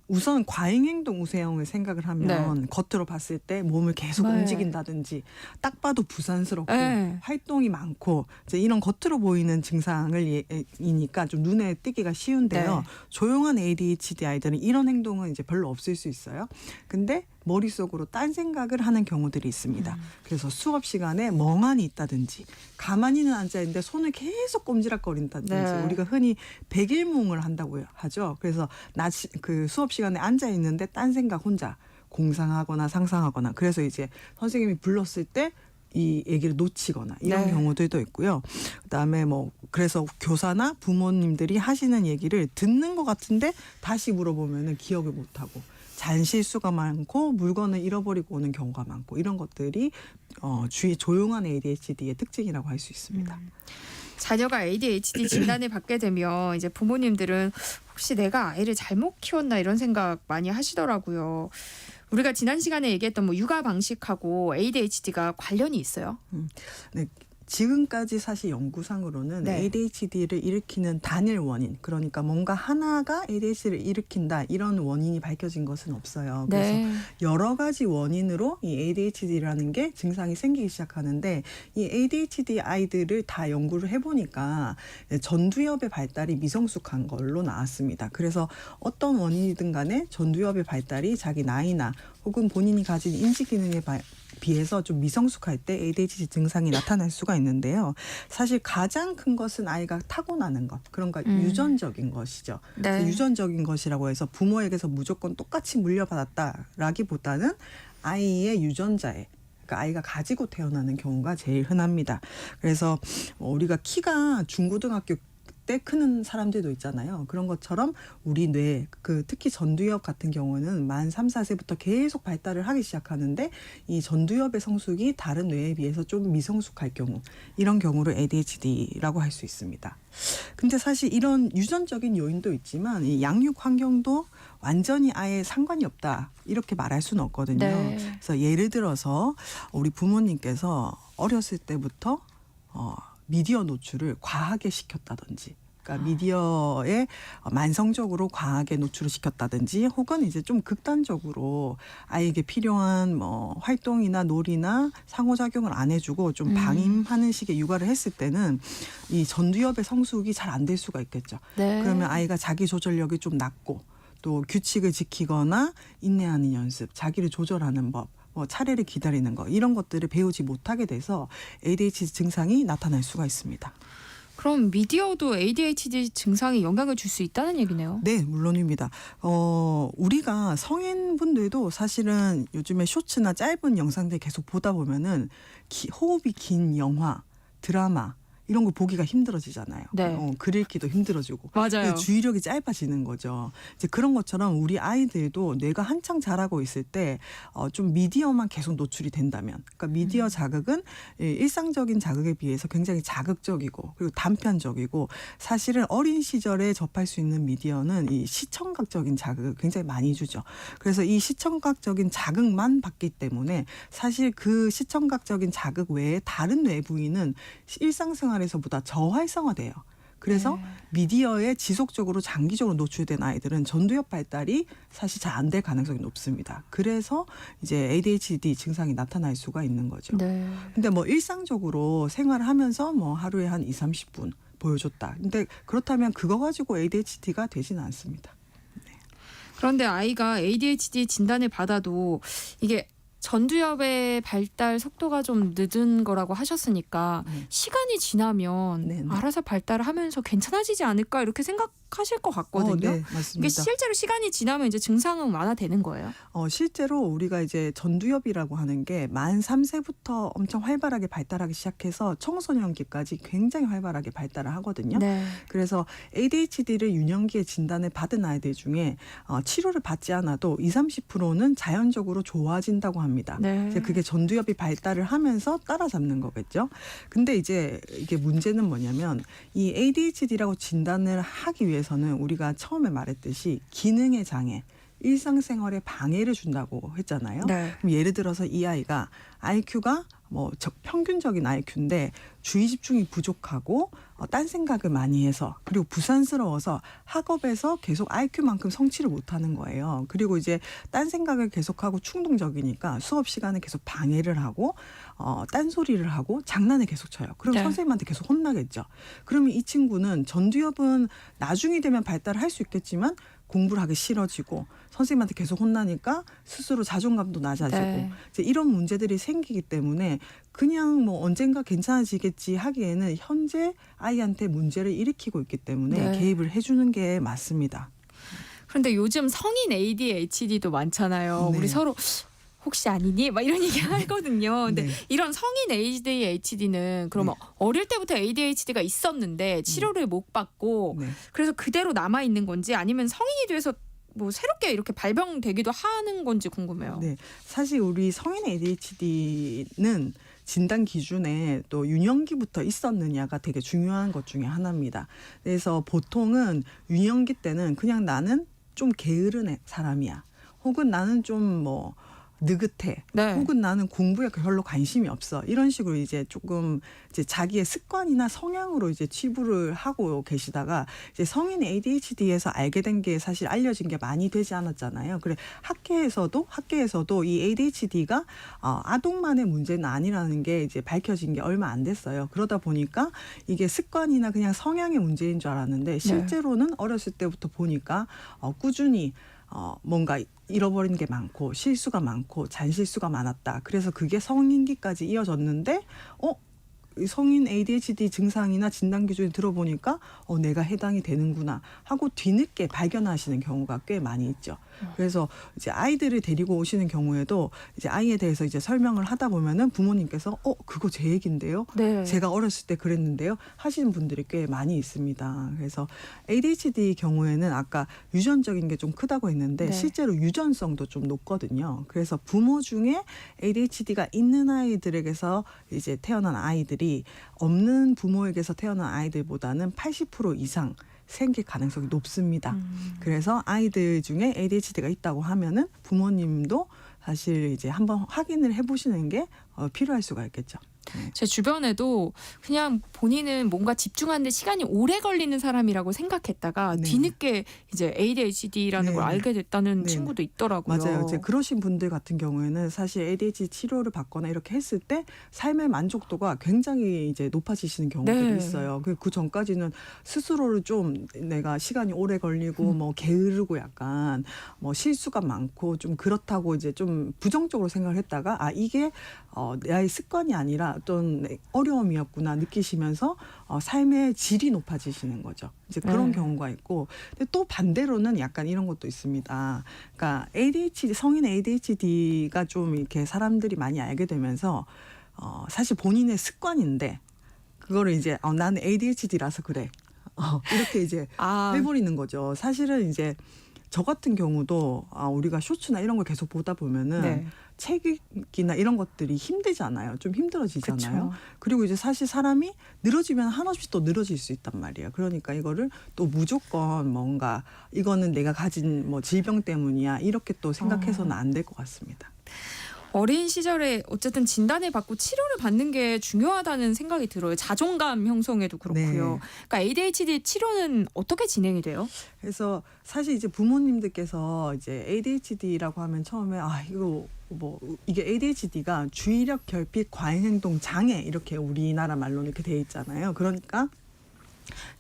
우선 과잉행동 우세형을 생각을 하면 겉으로 봤을 때 몸을 계속 움직인다든지 딱 봐도 부산스럽고 활동이 많고 이제 이런 겉으로 보이는 증상을 이니까 좀 눈에 띄기가 쉬운데요. 조용한 ADHD 아이들은 이런 행동은 이제 별로 없을 수 있어요. 근데 머릿속으로 딴 생각을 하는 경우들이 있습니다. 그래서 수업 시간에 멍하니 있다든지 가만히는 앉아있는데 손을 계속 꼼지락거린다든지 우리가 흔히 백일몽을 한다고 하죠. 그래서 그 수업 시간에 앉아있는데 딴 생각 혼자 공상하거나 상상하거나 그래서 이제 선생님이 불렀을 때 이 얘기를 놓치거나 이런 네. 경우들도 있고요. 그다음에 뭐 그래서 교사나 부모님들이 하시는 얘기를 듣는 것 같은데 다시 물어보면은 기억을 못하고 잔 실수가 많고 물건을 잃어버리고 오는 경우가 많고 이런 것들이 주의 조용한 ADHD의 특징이라고 할 수 있습니다. 자녀가 ADHD 진단을 받게 되면 이제 부모님들은 혹시 내가 아이를 잘못 키웠나 이런 생각 많이 하시더라고요. 우리가 지난 시간에 얘기했던 뭐 육아 방식하고 ADHD가 관련이 있어요? 네. 지금까지 사실 연구상으로는 네. ADHD를 일으키는 단일 원인, 그러니까 뭔가 하나가 ADHD를 일으킨다 이런 원인이 밝혀진 것은 없어요. 그래서 네. 여러 가지 원인으로 이 ADHD라는 게 증상이 생기기 시작하는데 이 ADHD 아이들을 다 연구를 해보니까 전두엽의 발달이 미성숙한 걸로 나왔습니다. 그래서 어떤 원인이든 간에 전두엽의 발달이 자기 나이나 혹은 본인이 가진 인지 기능에 비해서 좀 미성숙할 때 ADHD 증상이 나타날 수가 있는데요. 사실 가장 큰 것은 아이가 타고나는 것, 그러니까 유전적인 것이죠. 네. 유전적인 것이라고 해서 부모에게서 무조건 똑같이 물려받았다라기보다는 아이의 유전자에 그러니까 아이가 가지고 태어나는 경우가 제일 흔합니다. 그래서 우리가 키가 중고등학교 때 크는 사람들도 있잖아요. 그런 것처럼 우리 뇌, 특히 전두엽 같은 경우는 만 3, 4세부터 계속 발달을 하기 시작하는데 이 전두엽의 성숙이 다른 뇌에 비해서 좀 미성숙할 경우, 이런 경우를 ADHD라고 할 수 있습니다. 근데 사실 이런 유전적인 요인도 있지만 이 양육 환경도 완전히 아예 상관이 없다 이렇게 말할 수는 없거든요. 네. 그래서 예를 들어서 우리 부모님께서 어렸을 때부터 미디어 노출을 과하게 시켰다든지, 그러니까 미디어에 만성적으로 과하게 노출을 시켰다든지, 혹은 이제 좀 극단적으로 아이에게 필요한 뭐 활동이나 놀이나 상호작용을 안 해주고 좀 방임하는 식의 육아를 했을 때는 이 전두엽의 성숙이 잘 안 될 수가 있겠죠. 네. 그러면 아이가 자기 조절력이 좀 낮고 또 규칙을 지키거나 인내하는 연습, 자기를 조절하는 법, 뭐 차례를 기다리는 거 이런 것들을 배우지 못하게 돼서 ADHD 증상이 나타날 수가 있습니다. 그럼 미디어도 ADHD 증상에 영향을 줄 수 있다는 얘기네요. 네, 물론입니다. 우리가 성인분들도 사실은 요즘에 쇼츠나 짧은 영상들 계속 보다 보면은 호흡이 긴 영화, 드라마 이런 거 보기가 힘들어지잖아요. 네. 글 읽기도 힘들어지고. 맞아요. 주의력이 짧아지는 거죠. 이제 그런 것처럼 우리 아이들도 뇌가 한창 자라고 있을 때 좀 미디어만 계속 노출이 된다면, 그러니까 미디어 자극은 일상적인 자극에 비해서 굉장히 자극적이고 그리고 단편적이고, 사실은 어린 시절에 접할 수 있는 미디어는 이 시청각적인 자극을 굉장히 많이 주죠. 그래서 이 시청각적인 자극만 받기 때문에 사실 그 시청각적인 자극 외에 다른 뇌 부위는 일상생활에서보다 저활성화돼요. 그래서 미디어에 지속적으로 장기적으로 노출된 아이들은 전두엽 발달이 사실 잘 안 될 가능성이 높습니다. 그래서 이제 ADHD 증상이 나타날 수가 있는 거죠. 네. 근데 뭐 일상적으로 생활을 하면서 뭐 하루에 한 2-30분 보여줬다. 근데 그렇다면 그거 가지고 ADHD가 되지는 않습니다. 그런데 아이가 ADHD 진단을 받아도 이게 전두엽의 발달 속도가 좀 늦은 거라고 하셨으니까 시간이 지나면 알아서 발달을 하면서 괜찮아지지 않을까 이렇게 생각하실 것 같거든요. 네, 맞습니다. 이게 실제로 시간이 지나면 이제 증상은 완화되는 거예요? 실제로 우리가 이제 전두엽이라고 하는 게 만 3세부터 엄청 활발하게 발달하기 시작해서 청소년기까지 굉장히 활발하게 발달을 하거든요. 네. 그래서 ADHD를 유년기에 진단을 받은 아이들 중에 치료를 받지 않아도 20-30%는 자연적으로 좋아진다고 합니다. 네. 이제 그게 전두엽이 발달을 하면서 따라잡는 거겠죠. 근데 이제 이게 문제는 뭐냐면 이 ADHD라고 진단을 하기 위해서는 우리가 처음에 말했듯이 기능의 장애, 일상생활에 방해를 준다고 했잖아요. 네. 그럼 예를 들어서 이 아이가 IQ가 뭐 평균적인 IQ인데 주의 집중이 부족하고 딴 생각을 많이 해서 그리고 부산스러워서 학업에서 계속 IQ만큼 성취를 못하는 거예요. 그리고 이제 딴 생각을 계속하고 충동적이니까 수업 시간에 계속 방해를 하고 딴소리를 하고 장난을 계속 쳐요. 그럼 네. 선생님한테 계속 혼나겠죠. 그러면 이 친구는 전두엽은 나중이 되면 발달할 수 있겠지만 공부를 하기 싫어지고 선생님한테 계속 혼나니까 스스로 자존감도 낮아지고 네. 이제 이런 문제들이 생기기 때문에 그냥 뭐 언젠가 괜찮아지겠지 하기에는 현재 아이한테 문제를 일으키고 있기 때문에 네. 개입을 해주는 게 맞습니다. 그런데 요즘 성인 ADHD도 많잖아요. 네. 우리 서로 혹시 아니니? 막 이런 얘기 하거든요. 근데 네. 이런 성인 ADHD는 그러면 어릴 때부터 ADHD가 있었는데 치료를 못 받고 네. 그래서 그대로 남아 있는 건지 아니면 성인이 돼서 뭐 새롭게 이렇게 발병되기도 하는 건지 궁금해요. 네, 사실 우리 성인 ADHD는 진단 기준에 또 유년기부터 있었느냐가 되게 중요한 것 중에 하나입니다. 그래서 보통은 유년기 때는 그냥 나는 좀 게으른 사람이야. 혹은 나는 좀 뭐 느긋해. 네. 혹은 나는 공부에 별로 관심이 없어. 이런 식으로 이제 조금 이제 자기의 습관이나 성향으로 이제 치부를 하고 계시다가 이제 성인 ADHD에서 알게 된 게 사실 알려진 게 많이 되지 않았잖아요. 그래 학계에서도 이 ADHD가 아동만의 문제는 아니라는 게 이제 밝혀진 게 얼마 안 됐어요. 그러다 보니까 이게 습관이나 그냥 성향의 문제인 줄 알았는데 실제로는 어렸을 때부터 보니까 꾸준히 뭔가 잃어버린 게 많고 실수가 많고 잔실수가 많았다. 그래서 그게 성인기까지 이어졌는데 성인 ADHD 증상이나 진단 기준을 들어보니까 내가 해당이 되는구나 하고 뒤늦게 발견하시는 경우가 꽤 많이 있죠. 그래서 이제 아이들을 데리고 오시는 경우에도 이제 아이에 대해서 이제 설명을 하다 보면은 부모님께서 그거 제 얘긴데요. 네. 제가 어렸을 때 그랬는데요. 하시는 분들이 꽤 많이 있습니다. 그래서 ADHD 경우에는 아까 유전적인 게 좀 크다고 했는데 네. 실제로 유전성도 좀 높거든요. 그래서 부모 중에 ADHD가 있는 아이들에게서 이제 태어난 아이들이 없는 부모에게서 태어난 아이들보다는 80% 이상 생길 가능성이 높습니다. 그래서 아이들 중에 ADHD가 있다고 하면은 부모님도 사실 이제 한번 확인을 해보시는 게 필요할 수가 있겠죠. 제 주변에도 그냥 본인은 뭔가 집중하는데 시간이 오래 걸리는 사람이라고 생각했다가 네. 뒤늦게 이제 ADHD라는 네. 걸 알게 됐다는 네. 친구도 있더라고요. 맞아요. 이제 그러신 분들 같은 경우에는 사실 ADHD 치료를 받거나 이렇게 했을 때 삶의 만족도가 굉장히 이제 높아지시는 경우들이 네. 있어요. 그 전까지는 스스로를 좀 내가 시간이 오래 걸리고 뭐 게으르고 약간 뭐 실수가 많고 좀 그렇다고 이제 좀 부정적으로 생각을 했다가 이게 나의 습관이 아니라 어떤 어려움이었구나 느끼시면서 삶의 질이 높아지시는 거죠. 이제 그런 네. 경우가 있고, 근데 또 반대로는 약간 이런 것도 있습니다. 그러니까 ADHD, 성인 ADHD가 좀 이렇게 사람들이 많이 알게 되면서 사실 본인의 습관인데 그거를 이제 나는 ADHD라서 그래. 이렇게 이제 해버리는 거죠. 사실은 이제 저 같은 경우도 우리가 쇼츠나 이런 걸 계속 보다 보면은 네. 책 읽기나 이런 것들이 힘들잖아요. 좀 힘들어지잖아요. 그쵸. 그리고 이제 사실 사람이 늘어지면 한없이 또 늘어질 수 있단 말이에요. 그러니까 이거를 또 무조건 뭔가 이거는 내가 가진 뭐 질병 때문이야 이렇게 또 생각해서는 안 될 것 같습니다. 어린 시절에 어쨌든 진단을 받고 치료를 받는 게 중요하다는 생각이 들어요. 자존감 형성에도 그렇고요. 네. 그러니까 ADHD 치료는 어떻게 진행이 돼요? 그래서 사실 이제 부모님들께서 이제 ADHD라고 하면 처음에 이거 뭐 이게 ADHD가 주의력 결핍 과잉행동 장애 이렇게 우리나라 말로는 이렇게 돼 있잖아요. 그러니까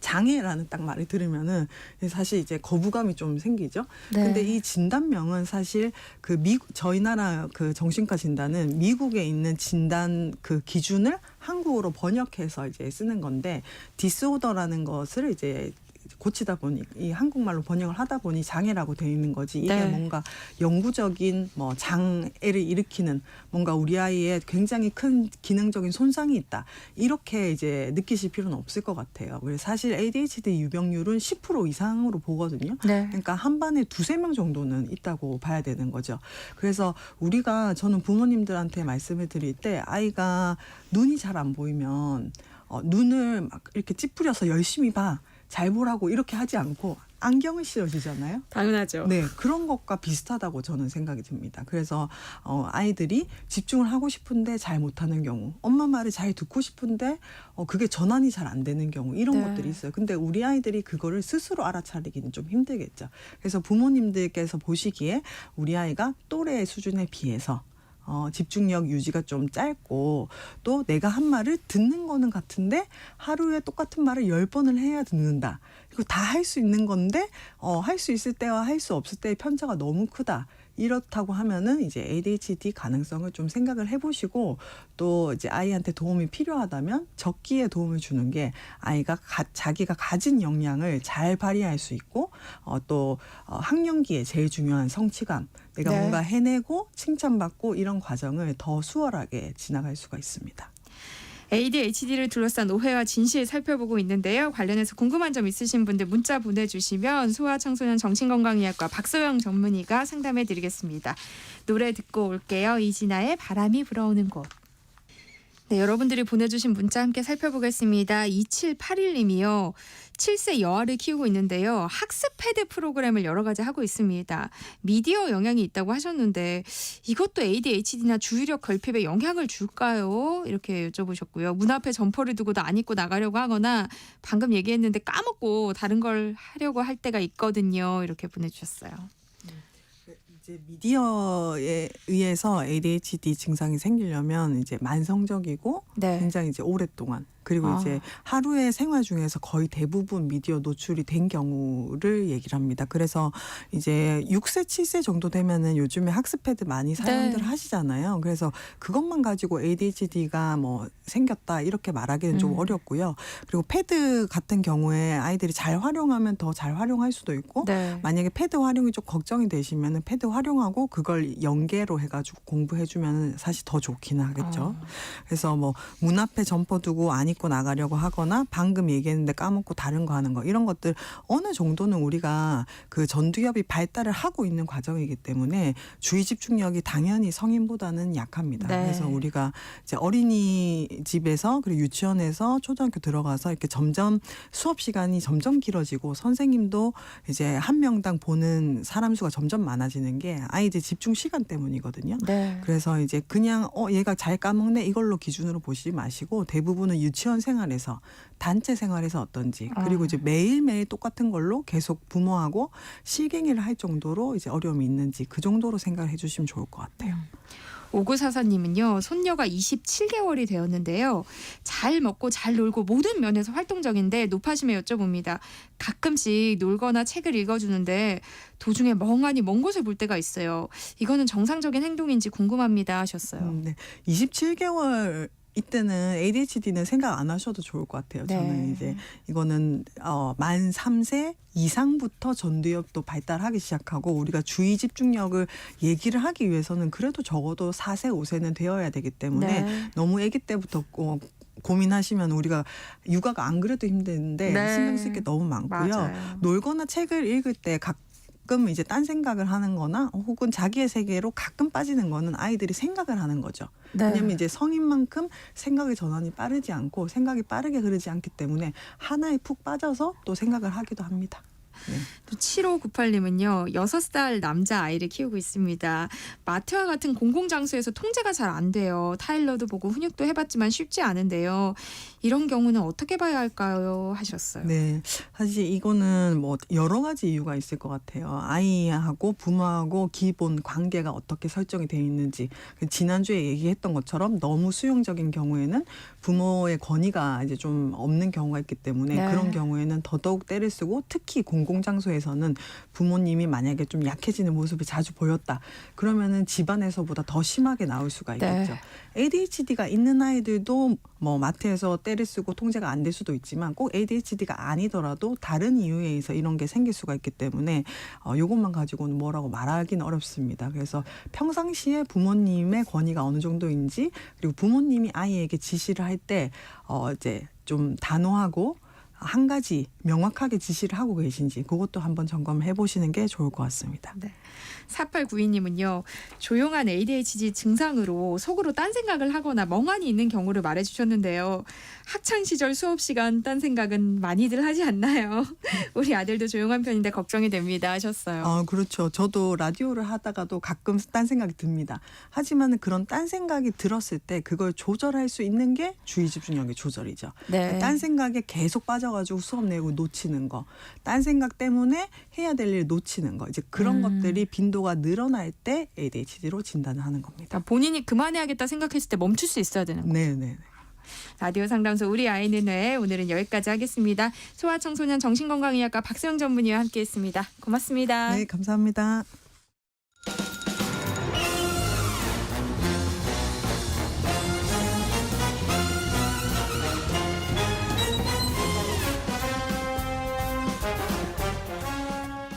장애라는 딱 말을 들으면은 사실 이제 거부감이 좀 생기죠. 네. 근데 이 진단명은 사실 그 저희 나라 그 정신과 진단은 미국에 있는 진단 그 기준을 한국어로 번역해서 이제 쓰는 건데 디스오더라는 것을 이제 고치다 보니 이 한국말로 번역을 하다 보니 장애라고 되어 있는 거지 이게 네. 뭔가 영구적인 뭐 장애를 일으키는 뭔가 우리 아이에 굉장히 큰 기능적인 손상이 있다 이렇게 이제 느끼실 필요는 없을 것 같아요. 그래서 사실 ADHD 유병률은 10% 이상으로 보거든요. 네. 그러니까 한 반에 2-3명 정도는 있다고 봐야 되는 거죠. 그래서 저는 부모님들한테 말씀을 드릴 때 아이가 눈이 잘 안 보이면 눈을 막 이렇게 찌푸려서 열심히 봐. 잘 보라고 이렇게 하지 않고 안경을 씌워주잖아요. 당연하죠. 네, 그런 것과 비슷하다고 저는 생각이 듭니다. 그래서 아이들이 집중을 하고 싶은데 잘 못하는 경우, 엄마 말을 잘 듣고 싶은데 그게 전환이 잘 안 되는 경우 이런 네. 것들이 있어요. 근데 우리 아이들이 그거를 스스로 알아차리기는 좀 힘들겠죠. 그래서 부모님들께서 보시기에 우리 아이가 또래 수준에 비해서 집중력 유지가 좀 짧고 또 내가 한 말을 듣는 거는 같은데 하루에 똑같은 말을 10번을 해야 듣는다. 이거 다 할 수 있는 건데 할 수 있을 때와 할 수 없을 때의 편차가 너무 크다. 이렇다고 하면은 이제 ADHD 가능성을 좀 생각을 해보시고 또 이제 아이한테 도움이 필요하다면 적기에 도움을 주는 게 아이가 자기가 가진 역량을 잘 발휘할 수 있고 또 학령기에 제일 중요한 성취감, 내가 네. 뭔가 해내고 칭찬받고 이런 과정을 더 수월하게 지나갈 수가 있습니다. ADHD를 둘러싼 오해와 진실 살펴보고 있는데요. 관련해서 궁금한 점 있으신 분들 문자 보내주시면 소아청소년 정신건강의학과 박소영 전문의가 상담해드리겠습니다. 노래 듣고 올게요. 이진아의 바람이 불어오는 곳. 네, 여러분들이 보내주신 문자 함께 살펴보겠습니다. 2781님이요. 7세 여아를 키우고 있는데요. 학습 패드 프로그램을 여러 가지 하고 있습니다. 미디어 영향이 있다고 하셨는데 이것도 ADHD나 주의력 결핍에 영향을 줄까요? 이렇게 여쭤보셨고요. 문 앞에 점퍼를 두고도 안 입고 나가려고 하거나 방금 얘기했는데 까먹고 다른 걸 하려고 할 때가 있거든요. 이렇게 보내주셨어요. 이제 미디어에 의해서 ADHD 증상이 생기려면 이제 만성적이고 네. 굉장히 이제 오랫동안 그리고 이제 하루의 생활 중에서 거의 대부분 미디어 노출이 된 경우를 얘기를 합니다. 그래서 이제 6세, 7세 정도 되면은 요즘에 학습 패드 많이 사용들 하시잖아요. 그래서 그것만 가지고 ADHD가 뭐 생겼다 이렇게 말하기는 좀 어렵고요. 그리고 패드 같은 경우에 아이들이 잘 활용하면 더 잘 활용할 수도 있고 네. 만약에 패드 활용이 좀 걱정이 되시면은 패드 활용하고 그걸 연계로 해가지고 공부해주면 사실 더 좋긴 하겠죠. 그래서 뭐 문 앞에 점퍼 두고 안 입고 나가려고 하거나 방금 얘기했는데 까먹고 다른 거 하는 거 이런 것들 어느 정도는 우리가 그 전두엽이 발달을 하고 있는 과정이기 때문에 주의 집중력이 당연히 성인보다는 약합니다. 네. 그래서 우리가 이제 어린이집에서 그리고 유치원에서 초등학교 들어가서 이렇게 점점 수업 시간이 점점 길어지고 선생님도 이제 한 명당 보는 사람 수가 점점 많아지는 게 아이들 집중 시간 때문이거든요. 네. 그래서 이제 그냥 얘가 잘 까먹네 이걸로 기준으로 보시지 마시고 대부분은 유치원 생활에서 단체 생활에서 어떤지 그리고 이제 매일매일 똑같은 걸로 계속 부모하고 실갱이를 할 정도로 이제 어려움이 있는지 그 정도로 생각을 해주시면 좋을 것 같아요. 5944님은요. 손녀가 27개월이 되었는데요. 잘 먹고 잘 놀고 모든 면에서 활동적인데 높아심에 여쭤봅니다. 가끔씩 놀거나 책을 읽어주는데 도중에 멍하니 먼 곳을 볼 때가 있어요. 이거는 정상적인 행동인지 궁금합니다 하셨어요. 네. 27개월 이때는 ADHD는 생각 안 하셔도 좋을 것 같아요. 네. 저는 이제 이거는 만 3세 이상부터 전두엽도 발달하기 시작하고 우리가 주의 집중력을 얘기를 하기 위해서는 그래도 적어도 4세, 5세는 되어야 되기 때문에 네. 너무 아기 때부터 고민하시면 우리가 육아가 안 그래도 힘든데 네. 신경 쓸 게 너무 많고요. 맞아요. 놀거나 책을 읽을 때 가끔 이제 딴 생각을 하는 거나 혹은 자기의 세계로 가끔 빠지는 거는 아이들이 생각을 하는 거죠. 네. 왜냐하면 이제 성인만큼 생각의 전환이 빠르지 않고 생각이 빠르게 흐르지 않기 때문에 하나에 푹 빠져서 또 생각을 하기도 합니다. 네. 또 7598님은요. 6살 남자 아이를 키우고 있습니다. 마트와 같은 공공장소에서 통제가 잘 안 돼요. 타일러도 보고 훈육도 해봤지만 쉽지 않은데요. 이런 경우는 어떻게 봐야 할까요? 하셨어요. 네, 사실 이거는 뭐 여러 가지 이유가 있을 것 같아요. 아이하고 부모하고 기본 관계가 어떻게 설정이 되어 있는지. 지난주에 얘기했던 것처럼 너무 수용적인 경우에는 부모의 권위가 이제 좀 없는 경우가 있기 때문에 네. 그런 경우에는 더더욱 때를 쓰고 특히 공공장소에서는 부모님이 만약에 좀 약해지는 모습이 자주 보였다. 그러면은 집안에서보다 더 심하게 나올 수가 있겠죠. 네. ADHD가 있는 아이들도 뭐 마트에서 때를 쓰고 통제가 안 될 수도 있지만 꼭 ADHD가 아니더라도 다른 이유에 의해서 이런 게 생길 수가 있기 때문에 이것만 가지고는 뭐라고 말하기는 어렵습니다. 그래서 평상시에 부모님의 권위가 어느 정도인지 그리고 부모님이 아이에게 지시를 할 때 이제 좀 단호하고 한 가지 명확하게 지시를 하고 계신지 그것도 한번 점검해 보시는 게 좋을 것 같습니다. 네. 4892님은요. 조용한 ADHD 증상으로 속으로 딴 생각을 하거나 멍하니 있는 경우를 말해주셨는데요. 학창시절 수업시간 딴 생각은 많이들 하지 않나요? 우리 아들도 조용한 편인데 걱정이 됩니다 하셨어요. 그렇죠. 저도 라디오를 하다가도 가끔 딴 생각이 듭니다. 하지만 그런 딴 생각이 들었을 때 그걸 조절할 수 있는 게 주의 집중력의 조절이죠. 네. 딴 생각에 계속 빠져가지고 수업 내용을 놓치는 거. 딴 생각 때문에 해야 될 일 놓치는 거. 이제 그런 것들이 빈도가 늘어날 때 ADHD로 진단을 하는 겁니다. 본인이 그만해야겠다 생각했을 때 멈출 수 있어야 되는 거예요. 네. 라디오 상담소 우리 아이는 왜 오늘은 여기까지 하겠습니다. 소아청소년 정신건강의학과 박소영 전문의와 함께했습니다. 고맙습니다. 네, 감사합니다.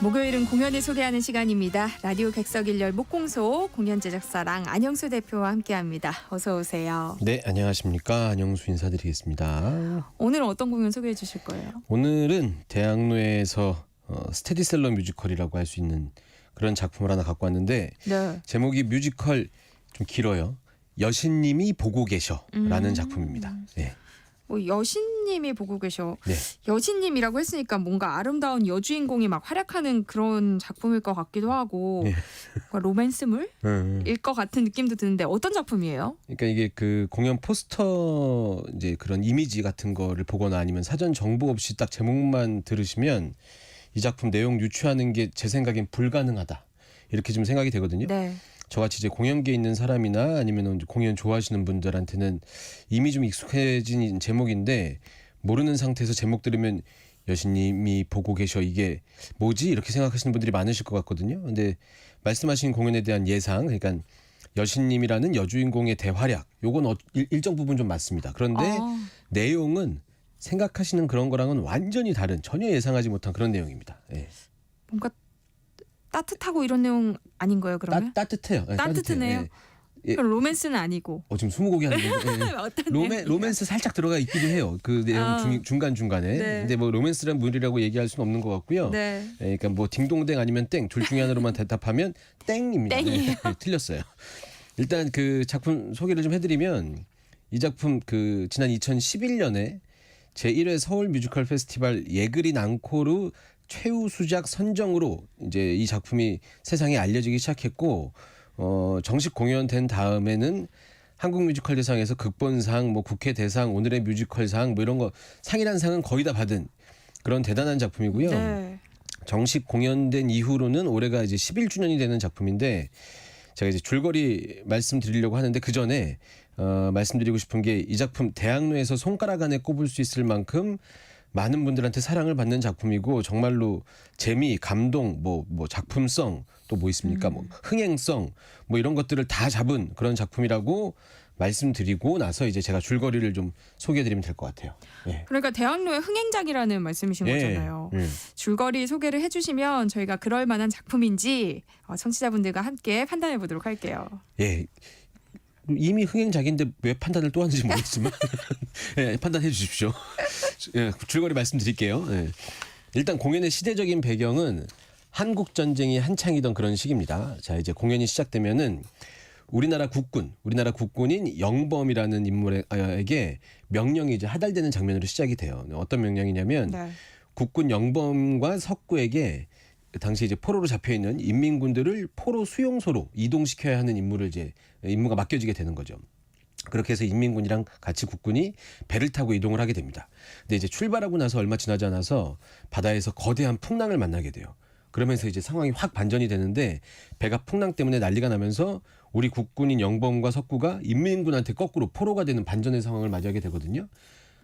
목요일은 공연을 소개하는 시간입니다. 라디오 객석일열 목공소 공연 제작사랑 안영수 대표와 함께합니다. 어서 오세요. 네, 안녕하십니까. 안영수 인사드리겠습니다. 오늘은 어떤 공연 소개해 주실 거예요? 오늘은 대학로에서 스테디셀러 뮤지컬이라고 할 수 있는 그런 작품을 하나 갖고 왔는데 네. 제목이 뮤지컬 좀 길어요. 여신님이 보고 계셔라는 작품입니다. 네. 뭐 여신님이 보고 계셔. 네. 여신님이라고 했으니까 뭔가 아름다운 여주인공이 막 활약하는 그런 작품일 것 같기도 하고 네. 뭔가 로맨스물일 것 같은 느낌도 드는데 어떤 작품이에요? 그러니까 이게 그 공연 포스터 이제 그런 이미지 같은 거를 보거나 아니면 사전 정보 없이 딱 제목만 들으시면 이 작품 내용 유추하는 게 제 생각엔 불가능하다. 이렇게 좀 생각이 되거든요. 네. 저같이 이제 공연계에 있는 사람이나 아니면 공연 좋아하시는 분들한테는 이미 좀 익숙해진 제목인데 모르는 상태에서 제목 들으면 여신님이 보고 계셔 이게 뭐지? 이렇게 생각하시는 분들이 많으실 것 같거든요. 근데 말씀하신 공연에 대한 예상, 그러니까 여신님이라는 여주인공의 대활약, 요건 일정 부분 좀 맞습니다. 그런데 내용은 생각하시는 그런 거랑은 완전히 다른, 전혀 예상하지 못한 그런 내용입니다. 예. 뭔가 따뜻하고 이런 내용 아닌 거예요, 그러면? 따뜻해요. 네, 따뜻하네요. 예. 예. 그럼 로맨스는 아니고. 지금 스무고개 하는 건데. 예. 어떤 로맨스 살짝 들어가 있기도 해요. 그 내용 중간중간에. 네. 근데 뭐 로맨스란 물이라고 얘기할 수는 없는 것 같고요. 네. 예, 그러니까 뭐 딩동댕 아니면 땡 둘 중에 하나로만 대답하면 땡입니다. 땡이에요. 예, 틀렸어요. 일단 그 작품 소개를 좀 해드리면 이 작품 그 지난 2011년에 제1회 서울 뮤지컬 페스티벌 예그린 앙코르 최우 수작 선정으로 이제 이 작품이 세상에 알려지기 시작했고 정식 공연된 다음에는 한국 뮤지컬 대상에서 극본상, 뭐 국회 대상, 오늘의 뮤지컬상 뭐 이런 거 상이란 상은 거의 다 받은 그런 대단한 작품이고요. 네. 정식 공연된 이후로는 올해가 이제 11주년이 되는 작품인데 제가 이제 줄거리 말씀드리려고 하는데 그 전에 말씀드리고 싶은 게 이 작품 대학로에서 손가락 안에 꼽을 수 있을 만큼 많은 분들한테 사랑을 받는 작품이고 정말로 재미, 감동, 뭐 작품성 또 뭐 있습니까? 뭐 흥행성 뭐 이런 것들을 다 잡은 그런 작품이라고 말씀드리고 나서 이제 제가 줄거리를 좀 소개해드리면 될 것 같아요. 예. 그러니까 대학로의 흥행작이라는 말씀이신 거잖아요. 줄거리 소개를 해주시면 저희가 그럴 만한 작품인지 청취자분들과 함께 판단해 보도록 할게요. 예. 이미 흥행작인데 왜 판단을 또 하는지 모르겠지만 예, 판단해 주십시오. 예, 줄거리 말씀드릴게요. 예. 일단 공연의 시대적인 배경은 한국 전쟁이 한창이던 그런 시기입니다. 자, 이제 공연이 시작되면은 우리나라 국군인 영범이라는 인물에게 명령이 이제 하달되는 장면으로 시작이 돼요. 어떤 명령이냐면 네. 국군 영범과 석구에게 당시 이제 포로로 잡혀 있는 인민군들을 포로 수용소로 이동시켜야 하는 임무가 맡겨지게 되는 거죠. 그렇게 해서 인민군이랑 같이 국군이 배를 타고 이동을 하게 됩니다. 근데 이제 출발하고 나서 얼마 지나지 않아서 바다에서 거대한 풍랑을 만나게 돼요. 그러면서 이제 상황이 확 반전이 되는데 배가 풍랑 때문에 난리가 나면서 우리 국군인 영범과 석구가 인민군한테 거꾸로 포로가 되는 반전의 상황을 맞이하게 되거든요.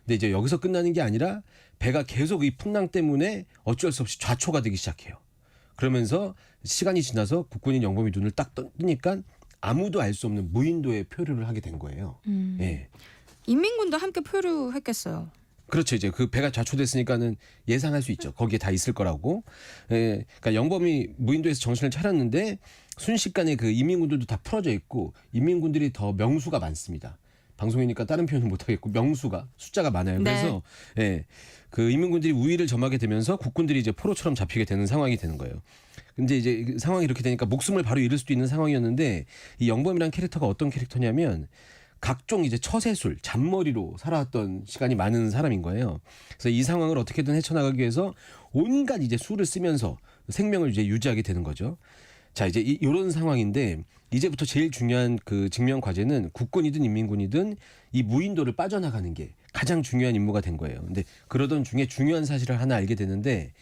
근데 이제 여기서 끝나는 게 아니라 배가 계속 이 풍랑 때문에 어쩔 수 없이 좌초가 되기 시작해요. 그러면서 시간이 지나서 국군인 영범이 눈을 딱 뜨니까 아무도 알 수 없는 무인도에 표류를 하게 된 거예요. 예. 인민군도 함께 표류했겠어요. 그렇죠. 이제 그 배가 좌초됐으니까는 예상할 수 있죠. 거기에 다 있을 거라고. 예. 그러니까 영범이 무인도에서 정신을 차렸는데 순식간에 그 인민군들도 다 풀어져 있고 인민군들이 더 명수가 많습니다. 방송이니까 다른 표현은 못하겠고 명수가 숫자가 많아요. 네. 그래서 예, 그 인민군들이 우위를 점하게 되면서 국군들이 이제 포로처럼 잡히게 되는 상황이 되는 거예요. 근데 이제 상황이 이렇게 되니까 목숨을 바로 잃을 수도 있는 상황이었는데 이 영범이라는 캐릭터가 어떤 캐릭터냐면 각종 이제 처세술, 잔머리로 살아왔던 시간이 많은 사람인 거예요. 그래서 이 상황을 어떻게든 헤쳐나가기 위해서 온갖 이제 수를 쓰면서 생명을 이제 유지하게 되는 거죠. 자, 이제 이런 상황인데 이제부터 제일 중요한 그 직면 과제는 국군이든 인민군이든 이 무인도를 빠져나가는 게 가장 중요한 임무가 된 거예요. 근데 그러던 중에 중요한 사실을 하나 알게 되는데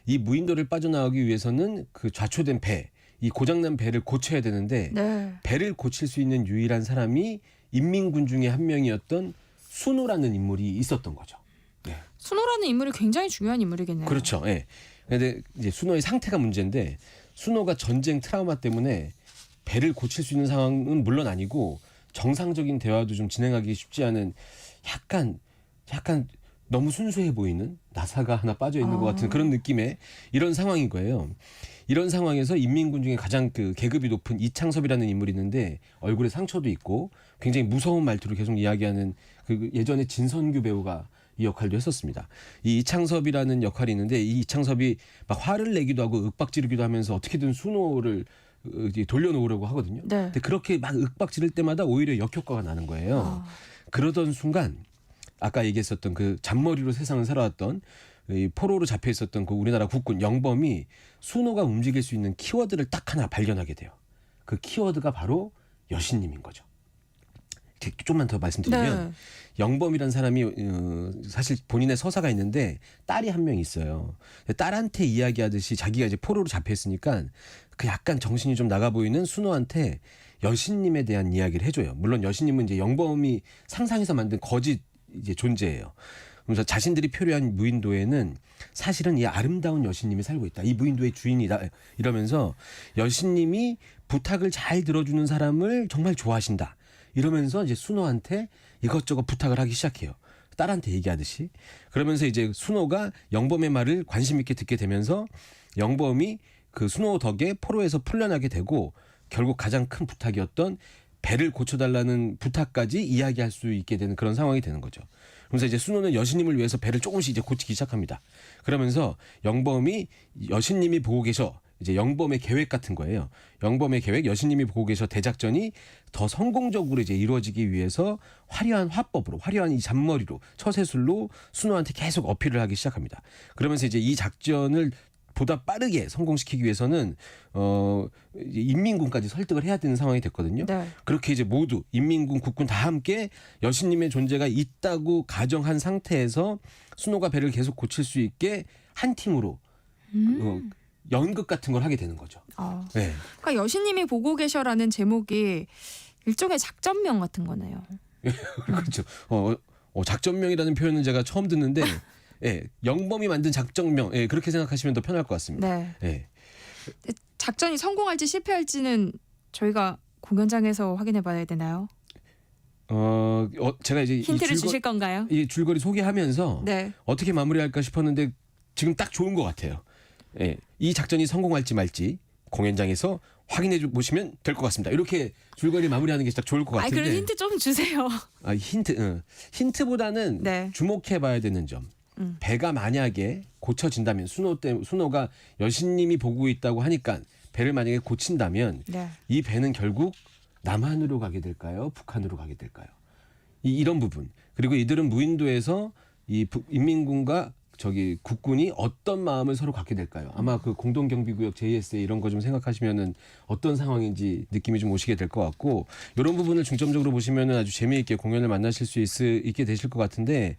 이 무인도를 빠져나가기 위해서는 그 좌초된 배, 이 고장난 배를 고쳐야 되는데 네. 배를 고칠 수 있는 유일한 사람이 인민군 중에 한 명이었던 순호라는 인물이 있었던 거죠. 네. 순호라는 인물이 굉장히 중요한 인물이겠네요. 그렇죠. 예. 근데 이제 순호의 상태가 문제인데 순호가 전쟁 트라우마 때문에 배를 고칠 수 있는 상황은 물론 아니고 정상적인 대화도 좀 진행하기 쉽지 않은 약간 너무 순수해 보이는 나사가 하나 빠져 있는 것 같은 그런 느낌의 이런 상황인 거예요. 이런 상황에서 인민군 중에 가장 그 계급이 높은 이창섭이라는 인물이 있는데 얼굴에 상처도 있고 굉장히 무서운 말투를 계속 이야기하는 그 예전에 진선규 배우가 이 역할도 했었습니다. 이 이창섭이라는 역할이 있는데 이 이창섭이 막 화를 내기도 하고 윽박지르기도 하면서 어떻게든 순호를 돌려놓으려고 하거든요. 네. 근데 그렇게 막 윽박지를 때마다 오히려 역효과가 나는 거예요. 그러던 순간 아까 얘기했었던 그 잔머리로 세상을 살아왔던 이 포로로 잡혀 있었던 그 우리나라 국군 영범이 순호가 움직일 수 있는 키워드를 딱 하나 발견하게 돼요. 그 키워드가 바로 여신님인 거죠. 좀만 더 말씀드리면 네. 영범이란 사람이 사실 본인의 서사가 있는데 딸이 한 명 있어요. 딸한테 이야기하듯이 자기가 이제 포로로 잡혀 있으니까 그 약간 정신이 좀 나가 보이는 순호한테 여신님에 대한 이야기를 해줘요. 물론 여신님은 이제 영범이 상상해서 만든 거짓 이제 존재예요. 그래서 자신들이 표류한 무인도에는 사실은 이 아름다운 여신님이 살고 있다. 이 무인도의 주인이다. 이러면서 여신님이 부탁을 잘 들어주는 사람을 정말 좋아하신다. 이러면서 이제 순호한테 이것저것 부탁을 하기 시작해요. 딸한테 얘기하듯이. 그러면서 이제 순호가 영범의 말을 관심 있게 듣게 되면서 영범이 그 순호 덕에 포로에서 풀려나게 되고 결국 가장 큰 부탁이었던 배를 고쳐달라는 부탁까지 이야기할 수 있게 되는 그런 상황이 되는 거죠. 그래서 이제 순호는 여신님을 위해서 배를 조금씩 이제 고치기 시작합니다. 그러면서 영범이 여신님이 보고 계셔. 이제 영범의 계획 같은 거예요. 영범의 계획, 여신님이 보고 계셔 대작전이 더 성공적으로 이제 이루어지기 위해서 화려한 화법으로, 화려한 이 잔머리로, 처세술로 순호한테 계속 어필을 하기 시작합니다. 그러면서 이제 이 작전을 보다 빠르게 성공시키기 위해서는 인민군까지 설득을 해야 되는 상황이 됐거든요. 네. 그렇게 이제 모두 인민군, 국군 다 함께 여신님의 존재가 있다고 가정한 상태에서 순호가 배를 계속 고칠 수 있게 한 팀으로 연극 같은 걸 하게 되는 거죠. 네. 그러니까 여신님이 보고 계셔라는 제목이 일종의 작전명 같은 거네요. 그렇죠. 작전명이라는 표현은 제가 처음 듣는데 예, 영범이 만든 작전명, 예, 그렇게 생각하시면 더 편할 것 같습니다. 네. 예. 작전이 성공할지 실패할지는 저희가 공연장에서 확인해 봐야 되나요? 제가 이제 힌트를 주실 건가요? 이 줄거리 소개하면서 네. 어떻게 마무리할까 싶었는데 지금 딱 좋은 것 같아요. 예, 이 작전이 성공할지 말지 공연장에서 확인해 보시면 될 것 같습니다. 이렇게 줄거리 마무리하는 게 딱 좋을 것 같은데. 그럼 힌트 좀 주세요. 힌트보다는 네. 주목해봐야 되는 점. 배가 만약에 고쳐진다면 순호가 여신님이 보고 있다고 하니까 배를 만약에 고친다면 네. 이 배는 결국 남한으로 가게 될까요? 북한으로 가게 될까요? 이런 부분. 그리고 이들은 무인도에서 이 인민군과 저기 국군이 어떤 마음을 서로 갖게 될까요? 아마 그 공동경비구역 JSA 이런 거 좀 생각하시면은 어떤 상황인지 느낌이 좀 오시게 될 것 같고 이런 부분을 중점적으로 보시면은 아주 재미있게 공연을 만나실 수 있게 되실 것 같은데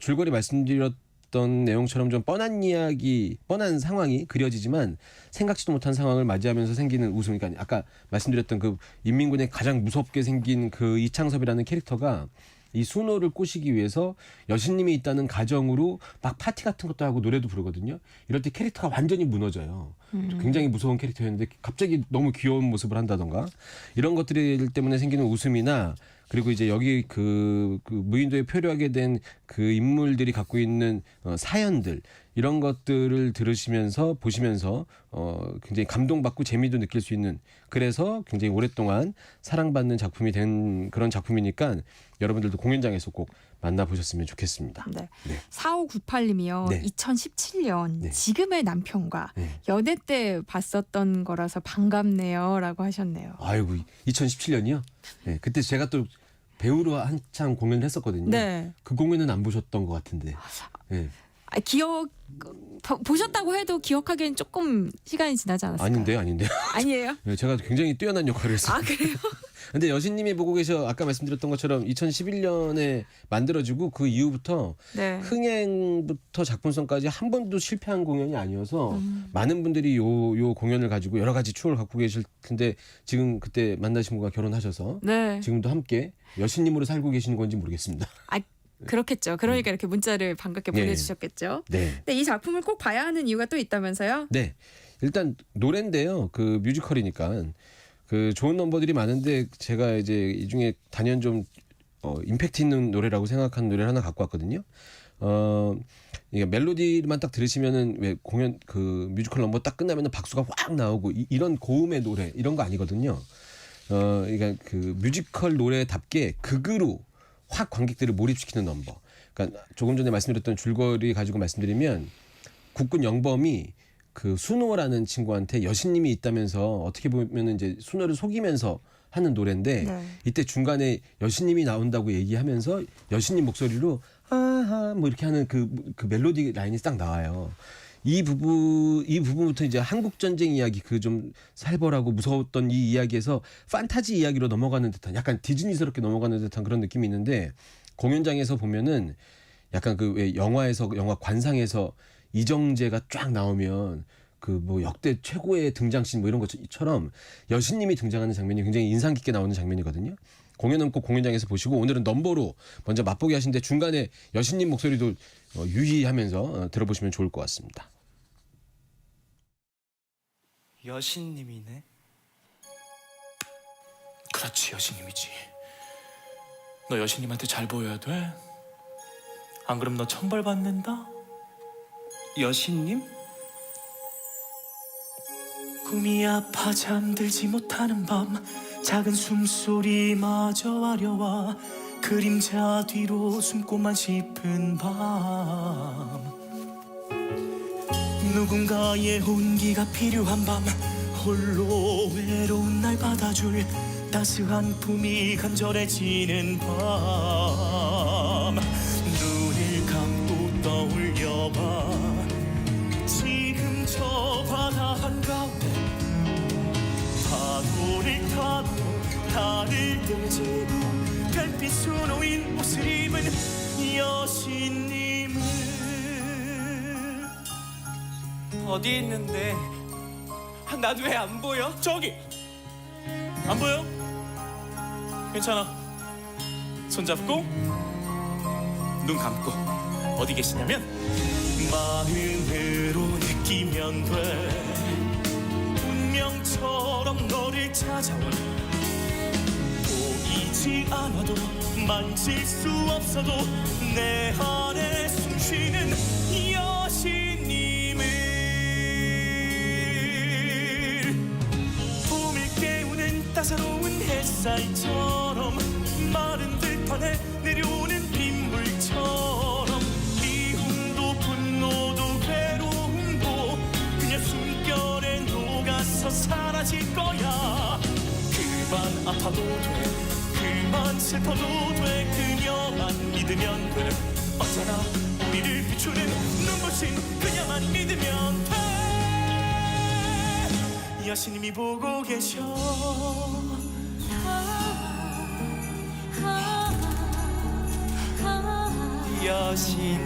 줄거리 말씀드렸던 내용처럼 좀 뻔한 이야기, 뻔한 상황이 그려지지만 생각지도 못한 상황을 맞이하면서 생기는 웃음. 그러니까 아까 말씀드렸던 그 인민군의 가장 무섭게 생긴 그 이창섭이라는 캐릭터가 이 순호를 꼬시기 위해서 여신님이 있다는 가정으로 막 파티 같은 것도 하고 노래도 부르거든요. 이럴 때 캐릭터가 완전히 무너져요. 굉장히 무서운 캐릭터였는데 갑자기 너무 귀여운 모습을 한다던가 이런 것들 때문에 생기는 웃음이나 그리고 이제 여기 그 무인도에 표류하게 된 그 인물들이 갖고 있는 사연들 이런 것들을 들으시면서 보시면서 굉장히 감동받고 재미도 느낄 수 있는 그래서 굉장히 오랫동안 사랑받는 작품이 된 그런 작품이니까 여러분들도 공연장에서 꼭 만나보셨으면 좋겠습니다. 네. 네. 4598님이요. 네. 2017년 네. 지금의 남편과 네. 연애 때 봤었던 거라서 반갑네요라고 하셨네요. 아이고 2017년이요? 네, 그때 제가 또 배우로 한창 공연을 했었거든요. 네. 그 공연은 안 보셨던 것 같은데. 네. 보셨다고 해도 기억하기엔 조금 시간이 지나지 않았을까요? 아닌데요. 아니에요? 네, 제가 굉장히 뛰어난 역할을 했어요. 아 그래요? 근데 여신님이 보고 계셔 아까 말씀드렸던 것처럼 2011년에 만들어지고 그 이후부터 네. 흥행부터 작품성까지 한 번도 실패한 공연이 아니어서 많은 분들이 요 공연을 가지고 여러 가지 추억을 갖고 계실 텐데 지금 그때 만나신 분과 결혼하셔서 네. 지금도 함께 여신님으로 살고 계시는 건지 모르겠습니다. 그렇겠죠. 그러니까 이렇게 문자를 반갑게 네. 보내주셨겠죠. 네. 근데 이 작품을 꼭 봐야 하는 이유가 또 있다면서요? 네. 일단 노래인데요. 그 뮤지컬이니까 그 좋은 넘버들이 많은데 제가 이제 이 중에 단연 좀 임팩트 있는 노래라고 생각하는 노래를 하나 갖고 왔거든요. 이게 멜로디만 딱 들으시면은 왜 공연 그 뮤지컬 넘버 딱 끝나면은 박수가 확 나오고 이런 고음의 노래 이런 거 아니거든요. 그러니까 그 뮤지컬 노래답게 극으로 확 관객들을 몰입시키는 넘버. 그러니까 조금 전에 말씀드렸던 줄거리 가지고 말씀드리면 국군 영범이 그 순호라는 친구한테 여신님이 있다면서 어떻게 보면은 이제 순호를 속이면서 하는 노래인데 네. 이때 중간에 여신님이 나온다고 얘기하면서 여신님 목소리로 아하 뭐 이렇게 하는 그 멜로디 라인이 딱 나와요. 이 부분부터 이제 한국 전쟁 이야기 그 좀 살벌하고 무서웠던 이 이야기에서 판타지 이야기로 넘어가는 듯한 약간 디즈니스럽게 넘어가는 듯한 그런 느낌이 있는데 공연장에서 보면은 약간 그 왜 영화 관상에서 이정재가 쫙 나오면 그 뭐 역대 최고의 등장씬 뭐 이런 것처럼 여신님이 등장하는 장면이 굉장히 인상 깊게 나오는 장면이거든요. 공연은 꼭 공연장에서 보시고 오늘은 넘버로 먼저 맛보기 하시는데 중간에 여신님 목소리도 유의하면서 들어보시면 좋을 것 같습니다. 여신님이네. 그렇지, 여신님이지. 너 여신님한테 잘 보여야 돼. 안 그럼 너 천벌 받는다. 여신님? 꿈이 아파 잠들지 못하는 밤 작은 숨소리마저 아려와 그림자 뒤로 숨고만 싶은 밤 누군가의 온기가 필요한 밤 홀로 외로운 날 받아줄 따스한 품이 간절해지는 밤 눈을 감고 떠올려봐 지금 저 바다 한가운데 파도를 타고 달을 등지고 별빛 수놓인 옷을 입은 여신님을 어디 있는데 나도 왜 안 보여? 저기 안 보여? 괜찮아 손잡고 눈 감고 어디 계시냐면 마음으로 느끼면 돼 운명처럼 너를 찾아온 보이지 않아도 만질 수 없어도 내 안에 숨쉬는 여신님을 봄을 깨우는 따사로운 햇살처럼 마른 들판에 내려오는 빗물처럼 미움도 분노도 괴로움도 그냥 숨결에 녹아서 사라질 거야 그만 아파도 돼 그만 슬퍼도 돼 그녀만 믿으면 돼 언제나 우리를 비추는 눈부신 그녀만 믿으면 돼 여신님이 보고 계셔 여신님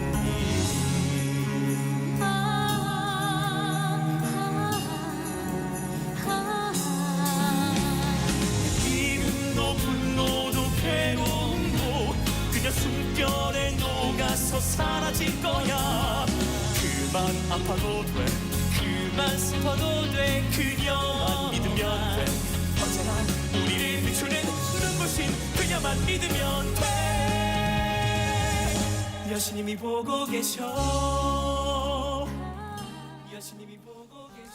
기분도 분노도 괴로움도 그냥 숨결에 녹아서 사라질 거야 그만 아파도 돼 그만 슬퍼도 돼 그녀만 믿으면 돼 언제나 우리를 비추는 눈부신 그녀만 믿으면 돼 여신님이 보고 계셔 여신님이 보고 계셔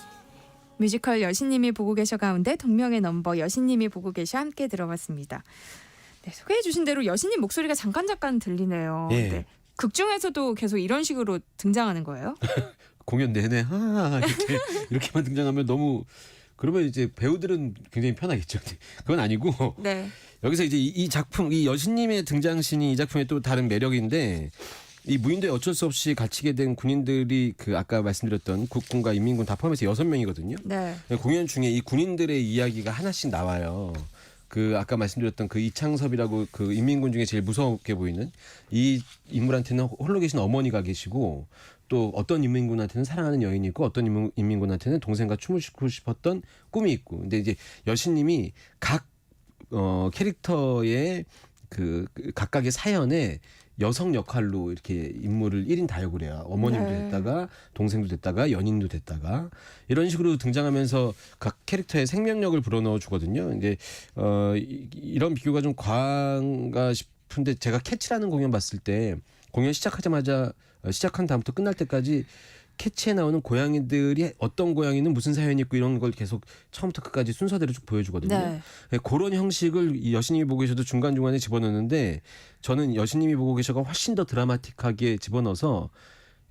뮤지컬 여신님이 보고 계셔 가운데 동명의 넘버 여신님이 보고 계셔 함께 들어봤습니다. 네, 소개해 주신 대로 여신님 목소리가 잠깐 들리네요. 예. 네. 극 중에서도 계속 이런 식으로 등장하는 거예요? 공연 내내 이렇게만 등장하면 너무 그러면 이제 배우들은 굉장히 편하겠죠. 그건 아니고 네. 여기서 이제 이 작품 이 여신님의 등장신이 이 작품의 또 다른 매력인데 이 무인도에 어쩔 수 없이 갇히게 된 군인들이 그 아까 말씀드렸던 국군과 인민군 다 포함해서 6명이거든요. 네. 공연 중에 이 군인들의 이야기가 하나씩 나와요. 그 아까 말씀드렸던 그 이창섭이라고 그 인민군 중에 제일 무섭게 보이는 이 인물한테는 홀로 계신 어머니가 계시고 또 어떤 인민군한테는 사랑하는 여인이 있고 어떤 인민군한테는 동생과 춤을 추고 싶었던 꿈이 있고 근데 이제 여신님이 각 캐릭터의 그 각각의 사연에 여성 역할로 이렇게 인물을 1인 다역을 해요. 어머님도 네. 됐다가 동생도 됐다가 연인도 됐다가 이런 식으로 등장하면서 각 캐릭터의 생명력을 불어넣어 주거든요. 이제 이런 비교가 좀 과한가 싶은데 제가 캐치라는 공연 봤을 때 공연 시작한 다음부터 끝날 때까지 캐치에 나오는 고양이들이 어떤 고양이는 무슨 사연이 있고 이런 걸 계속 처음부터 끝까지 순서대로 쭉 보여주거든요. 네. 그런 형식을 이 여신님이 보고 계셔도 중간중간에 집어넣는데 저는 여신님이 보고 계셔가 훨씬 더 드라마틱하게 집어넣어서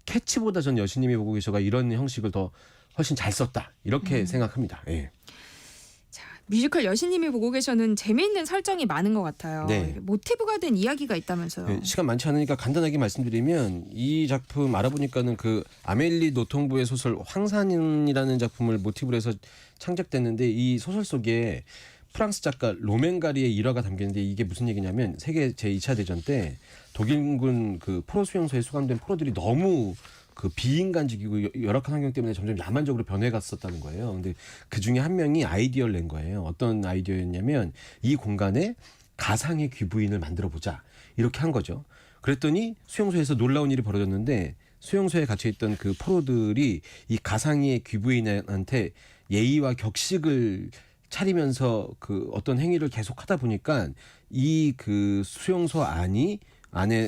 캐치보다 전 여신님이 보고 계셔가 이런 형식을 더 훨씬 잘 썼다 이렇게 생각합니다. 예. 자, 뮤지컬 여신님이 보고 계셔는 재미있는 설정이 많은 것 같아요. 네. 모티브가 된 이야기가 있다면서요. 네, 시간 많지 않으니까 간단하게 말씀드리면 이 작품 알아보니까는 그 아멜리 노통부의 소설 황산이라는 작품을 모티브로 해서 창작됐는데 이 소설 속에 프랑스 작가 로맹가리의 일화가 담겼는데 이게 무슨 얘기냐면 세계 제2차 대전 때 독일군 그 포로 수용소에 수감된 포로들이 너무 그 비인간적이고 열악한 환경 때문에 점점 야만적으로 변해갔었다는 거예요. 근데 그 중에 한 명이 아이디어를 낸 거예요. 어떤 아이디어였냐면 이 공간에 가상의 귀부인을 만들어 보자 이렇게 한 거죠. 그랬더니 수용소에서 놀라운 일이 벌어졌는데 수용소에 갇혀있던 그 포로들이 이 가상의 귀부인한테 예의와 격식을 차리면서 그 어떤 행위를 계속 하다 보니까 이 그 수용소 안에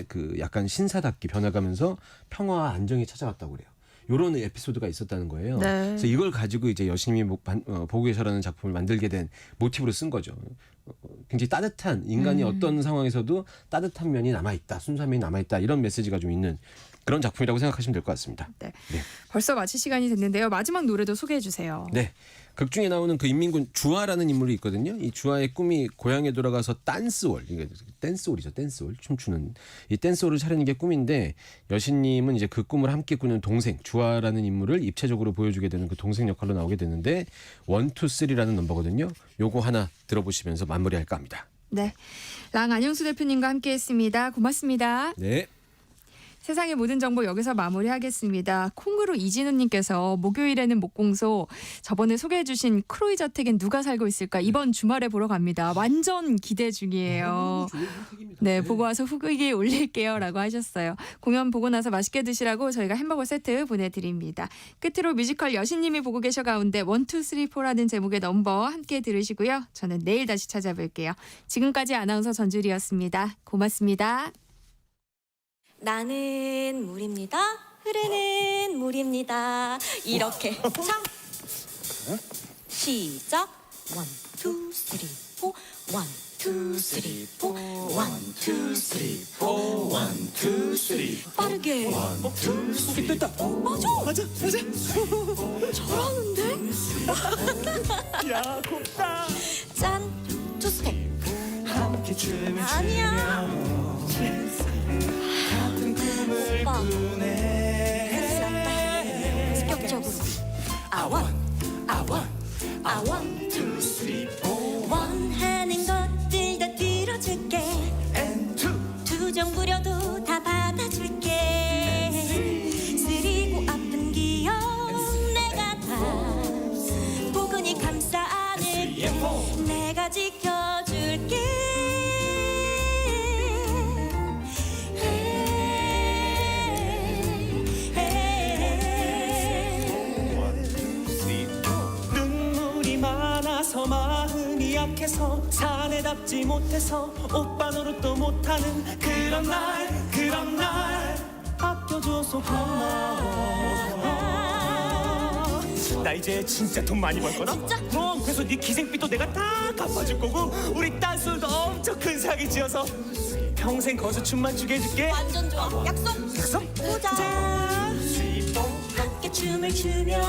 그 약간 신사답게 변해가면서 평화와 안정이 찾아왔다고 그래요. 이런 에피소드가 있었다는 거예요. 네. 그래서 이걸 가지고 이제 여신님이 보고 계셔라는 작품을 만들게 된 모티브로 쓴 거죠. 굉장히 따뜻한 인간이 어떤 상황에서도 따뜻한 면이 남아있다, 순수한 면이 남아있다 이런 메시지가 좀 있는 그런 작품이라고 생각하시면 될 것 같습니다. 네. 네. 벌써 마칠 시간이 됐는데요. 마지막 노래도 소개해 주세요. 네. 극 중에 나오는 그 인민군 주아라는 인물이 있거든요. 이 주아의 꿈이 고향에 돌아가서 댄스홀, 이게 댄스홀이죠. 댄스홀, 춤추는 이 댄스홀을 차리는 게 꿈인데 여신님은 이제 그 꿈을 함께 꾸는 동생 주아라는 인물을 입체적으로 보여주게 되는 그 동생 역할로 나오게 되는데 1, 2, 3라는 넘버거든요. 요거 하나 들어보시면서 마무리할까 합니다. 네, 랑 안영수 대표님과 함께했습니다. 고맙습니다. 네. 세상의 모든 정보 여기서 마무리하겠습니다. 콩으로 이진우님께서 목요일에는 목공소 저번에 소개해주신 크로이 저택엔 누가 살고 있을까 이번 주말에 보러 갑니다. 완전 기대 중이에요. 네, 보고 와서 후기 올릴게요 라고 하셨어요. 공연 보고 나서 맛있게 드시라고 저희가 햄버거 세트 보내드립니다. 끝으로 뮤지컬 여신님이 보고 계셔 가운데 1, 2, 3, 4라는 제목의 넘버 함께 들으시고요. 저는 내일 다시 찾아뵐게요. 지금까지 아나운서 전주리였습니다. 고맙습니다. 나는 물입니다. 흐르는 물입니다. 이렇게 참 시작. 1, 2, 3, 4. 1, 2, 3, 4. 1, 2, 3, 4. 1, 2, 3. 빠르게. 1, 2, 3. 됐다. 맞아. 잘하는데? 야, 곱다. 짠. 2 스텝. 함께 춤을 아니야. 오빠. 습격적으로. I want to sleep. 원하는 것들 다 들어줄게. 투정 부려도 다 받아줄게. 쓰리고 아픈 기억 내가 다 포근히 감싸 안을게. 내가 지켜줄게. 마음이 약해서 사내답지 못해서 오빠 노릇도 못하는 그런 날 아껴줘서 고마워. 나 이제 진짜 돈 많이 벌 거다. 진짜? 그래서 네 기생빚도 내가 다 갚아줄 거고 우리 딴술도 엄청 큰 사기 지어서 평생 거기서 춤만 추게 해줄게. 완전 좋아. 약속. 약속? 보자. 함께 춤을 추며